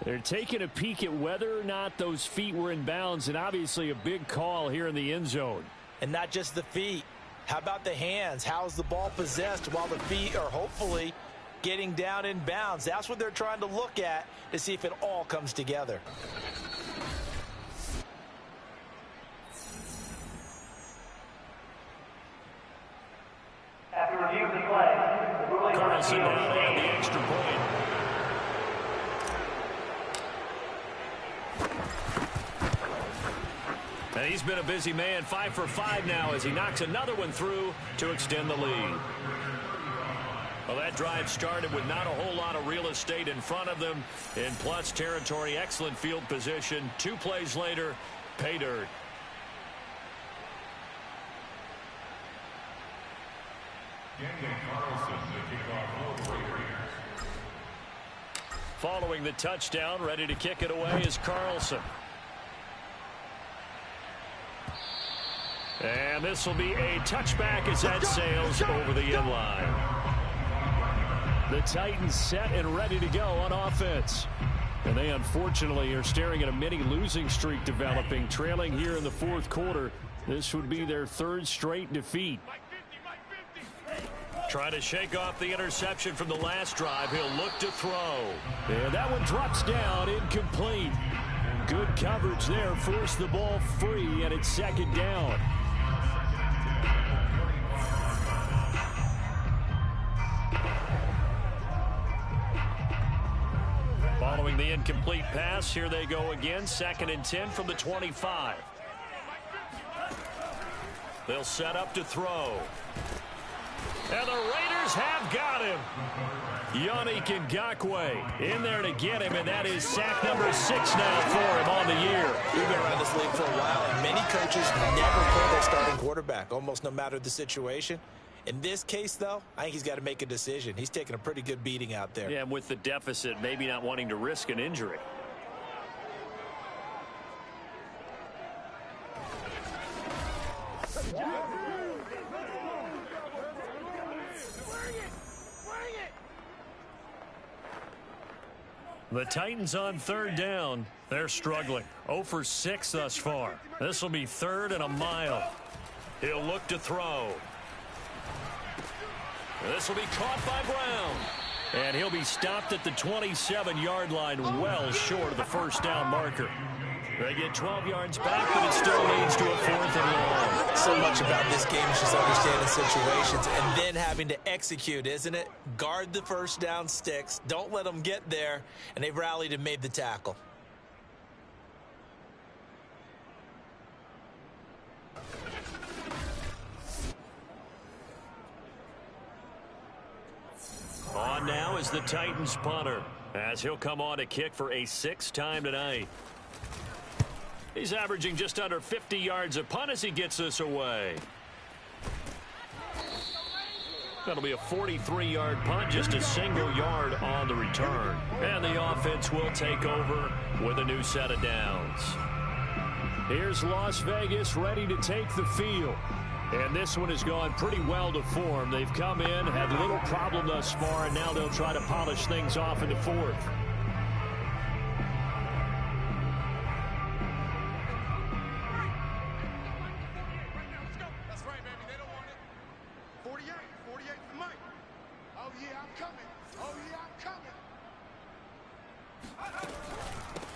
They're taking a peek at whether or not those feet were in bounds, and obviously a big call here in the end zone. And not just the feet. How about the hands? How's the ball possessed while the feet are hopefully getting down in bounds? That's what they're trying to look at to see if it all comes together. After review of the play, the ruling on Carlson appeal down and the stands. extra point. And he's been a busy man, 5 for 5 now as he knocks another one through to extend the lead. Well, that drive started with not a whole lot of real estate in front of them. In plus territory, excellent field position. 2 plays later, pay dirt. Following the touchdown, ready to kick it away is Carlson. And this will be a touchback as that sails over the end line. The Titans set and ready to go on offense. And they unfortunately are staring at a mini losing streak developing, trailing here in the fourth quarter. This would be their 3rd straight defeat. Trying to shake off the interception from the last drive. He'll look to throw. And that one drops down, incomplete. Good coverage there, forced the ball free, and it's 2nd down. Following the incomplete pass, here they go again. 2nd and 10 from the 25. They'll set up to throw. And the Raiders have got him. Yannick Ngakoue in there to get him, and that is sack number 6 now for him on the year. We've been around this league for a while, and many coaches never play their starting quarterback, almost no matter the situation. In this case, though, I think he's got to make a decision. He's taking a pretty good beating out there. Yeah, and with the deficit, maybe not wanting to risk an injury. The Titans on 3rd down. They're struggling. 0 for 6 thus far. This will be 3rd and a mile. He'll look to throw. This will be caught by Brown. And he'll be stopped at the 27-yard line, well short of the 1st down marker. They get 12 yards back, but it still leads to a 4th and long. So much about this game is just understanding situations and then having to execute, isn't it? Guard the 1st down sticks. Don't let them get there. And they've rallied and made the tackle. On now is the Titans punter, as he'll come on to kick for a 6th time tonight. He's averaging just under 50 yards a punt as he gets this away. That'll be a 43-yard punt, just a single yard on the return. And the offense will take over with a new set of downs. Here's Las Vegas ready to take the field. And this one has gone pretty well to form. They've come in, had little problem thus far, and now they'll try to polish things off in the 4th. That's right, baby. They don't want it. 48 for Mike. Oh, yeah, I'm coming. Oh, yeah, I'm coming.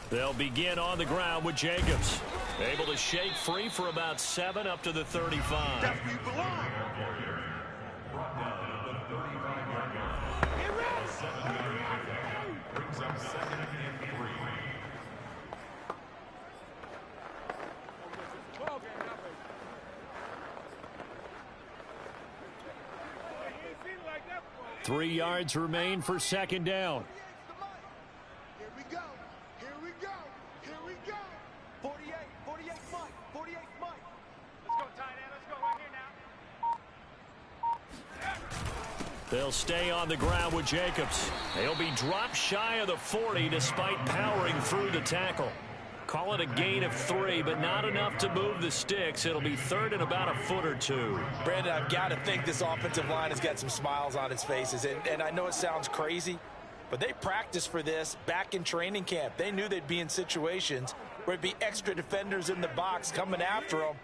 They'll begin on the ground with Jacobs. Able to shake free for about 7 up to the 35. That's where you belong. Brought down at the 35-yard line. Get ready. 7 brings up 2nd and 3. Three yards remain for 2nd down. Here we go. Here we go. Here we go. 48 Mike. 48 Mike. Let's go, tight end. Let's go right here now. They'll stay on the ground with Jacobs. They'll be dropped shy of the 40 despite powering through the tackle. Call it a gain of 3, but not enough to move the sticks. It'll be 3rd and about a foot or 2. Brandon, I've got to think this offensive line has got some smiles on its faces. And I know it sounds crazy, But they practiced for this back in training camp. They knew they'd be in situations where it'd be extra defenders in the box coming after them,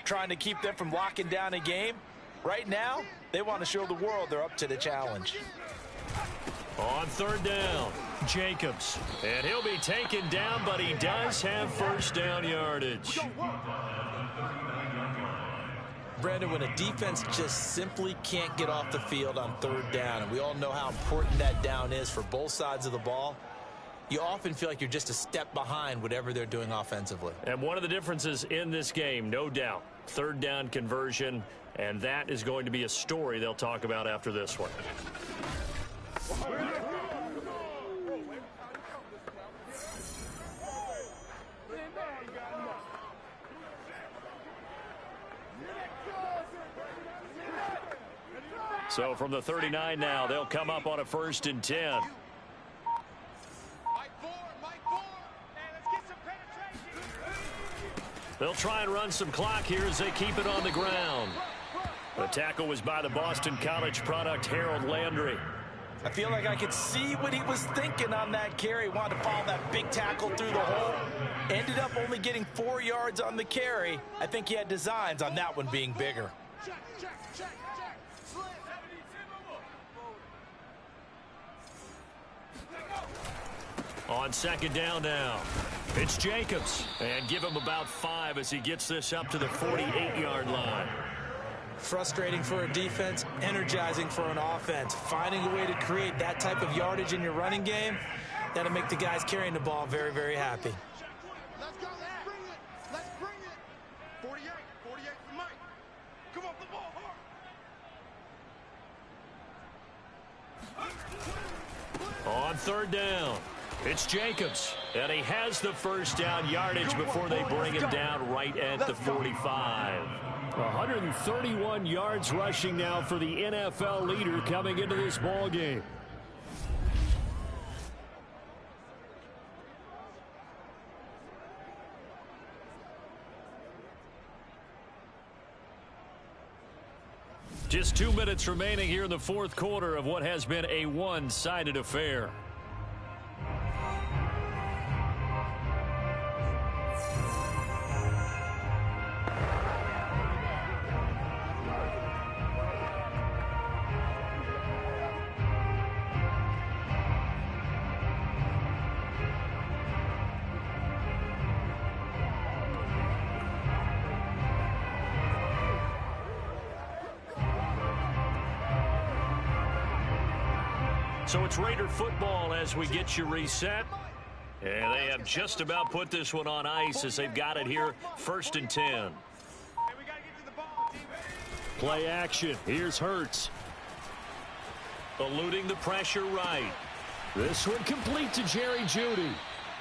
trying to keep them from locking down a game. Right now, they want to show the world they're up to the challenge. On third down, Jacobs. And he'll be taken down, but he does have first down yardage. Brandon, when a defense just simply can't get off the field on third down, and we all know how important that down is for both sides of the ball, you often feel like you're just a step behind whatever they're doing offensively. And one of the differences in this game, no doubt, third down conversion, and that is going to be a story they'll talk about after this one. So from the 39 now, they'll come up on a 1st and 10. They'll try and run some clock here as they keep it on the ground. The tackle was by the Boston College product, Harold Landry. I feel like I could see what he was thinking on that carry. Wanted to follow that big tackle through the hole. Ended up only getting 4 yards on the carry. I think he had designs on that one being bigger. On 2nd down now, it's Jacobs. And give him about 5 as he gets this up to the 48-yard line. Frustrating for a defense, energizing for an offense. Finding a way to create that type of yardage in your running game, that'll make the guys carrying the ball very, very happy. Let's go. Let's bring it. Let's bring it. 48. 48 for Mike. Come on, the ball hard. On 3rd down, it's Jacobs. And he has the first down yardage before they bring him down right at the 45. 131 yards rushing now for the NFL leader coming into this ball game. Just 2 minutes remaining here in the 4th quarter of what has been a one-sided affair. So it's Raider football as we get you reset. And they have just about put this one on ice as they've got it here, 1st and 10. Play action. Here's Hurts. Eluding the pressure right. This one complete to Jerry Jeudy.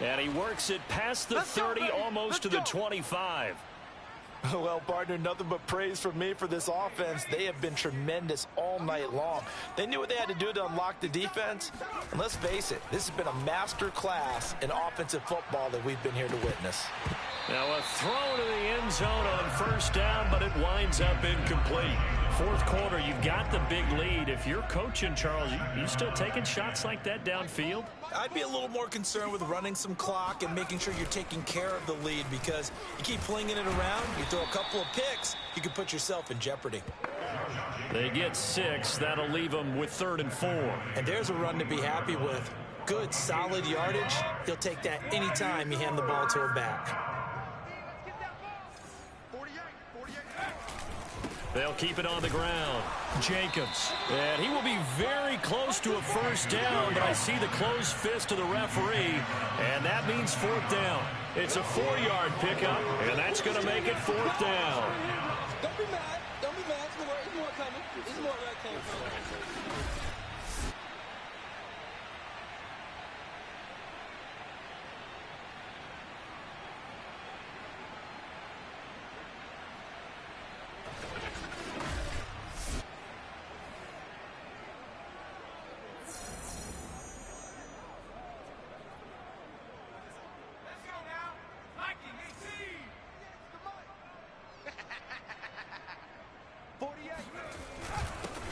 And he works it past the 30, almost to the 25. Well, partner, nothing but praise from me for this offense. They have been tremendous all night long. They knew what they had to do to unlock the defense. And let's face it, this has been a master class in offensive football that we've been here to witness. Now a throw to the end zone on 1st down, but it winds up incomplete. 4th quarter, you've got the big lead. If you're coaching, Charles, you still taking shots like that downfield? I'd be a little more concerned with running some clock and making sure you're taking care of the lead, because you keep flinging it around, you throw a couple of picks, you can put yourself in jeopardy. They get 6. That'll leave them with 3rd and 4. And there's a run to be happy with. Good, solid yardage. He'll take that anytime you hand the ball to a back. They'll keep it on the ground. Jacobs. And he will be very close to a 1st down, but I see the closed fist of the referee, and that means 4th down. It's a 4-yard pickup, and that's going to make it 4th down. Don't be mad. Don't be mad. It's more coming. It's more where it came from.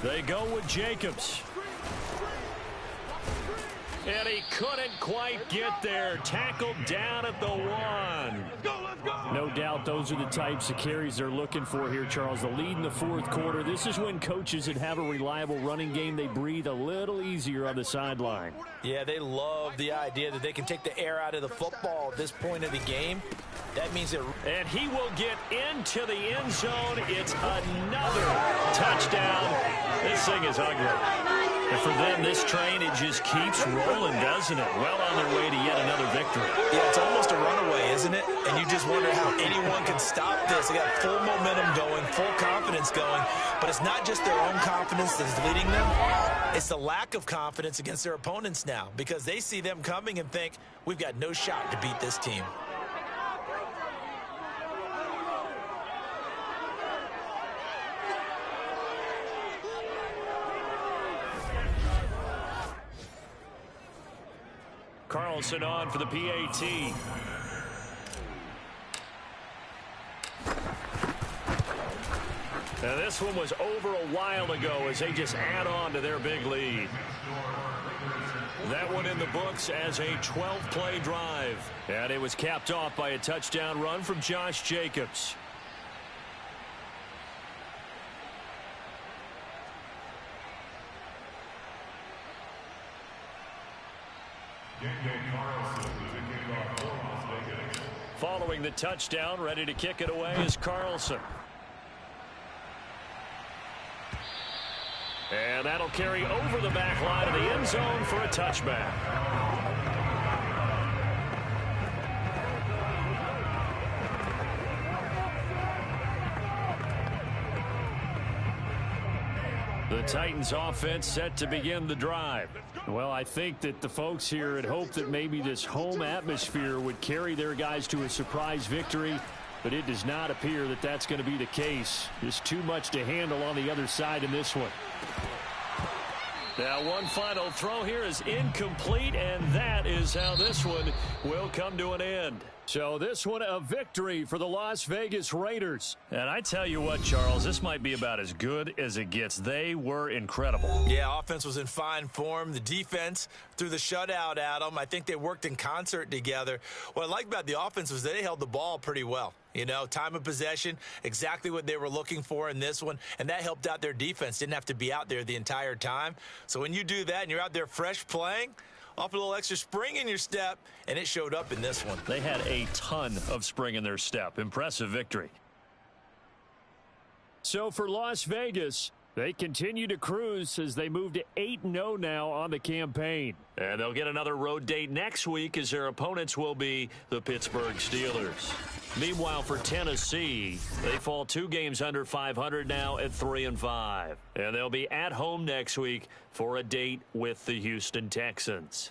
They go with Jacobs. And he couldn't quite get there. Tackled down at the 1. No doubt those are the types of carries they're looking for here, Charles. The lead in the fourth quarter. This is when coaches that have a reliable running game, they breathe a little easier on the sideline. Yeah, they love the idea that they can take the air out of the football at this point of the game. That means that... And he will get into the end zone. It's another touchdown. This thing is ugly. And for them, this train, it just keeps rolling, doesn't it? Well on their way to yet another victory. Yeah, it's almost a runaway, isn't it? And you just wonder how anyone can stop this. They got full momentum going, full confidence going. But it's not just their own confidence that's leading them. It's the lack of confidence against their opponents now because they see them coming and think, we've got no shot to beat this team. Carlson on for the PAT. Now this one was over a while ago as they just add on to their big lead. That one in the books as a 12-play drive. And it was capped off by a touchdown run from Josh Jacobs. Following the touchdown, ready to kick it away is Carlson. And that'll carry over the back line of the end zone for a touchback. The Titans offense set to begin the drive. Well, I think that the folks here had hoped that maybe this home atmosphere would carry their guys to a surprise victory, but it does not appear that that's going to be the case. Just too much to handle on the other side in this one. Now, one final throw here is incomplete, and that is how this one will come to an end. So this one a victory for the Las Vegas Raiders. And I tell you what, Charles, this might be about as good as it gets. They were incredible. Yeah, offense was in fine form. The defense threw the shutout at them. I think they worked in concert together. What I like about the offense was they held the ball pretty well. You know, time of possession, exactly what they were looking for in this one, and that helped out their defense. Didn't have to be out there the entire time. So when you do that and you're out there fresh playing, off a little extra spring in your step, and it showed up in this one. They had a ton of spring in their step. Impressive victory. So for Las Vegas, they continue to cruise as they move to 8-0 now on the campaign. And they'll get another road date next week as their opponents will be the Pittsburgh Steelers. Meanwhile, for Tennessee, they fall 2 games under 500 now at 3-5. And they'll be at home next week for a date with the Houston Texans.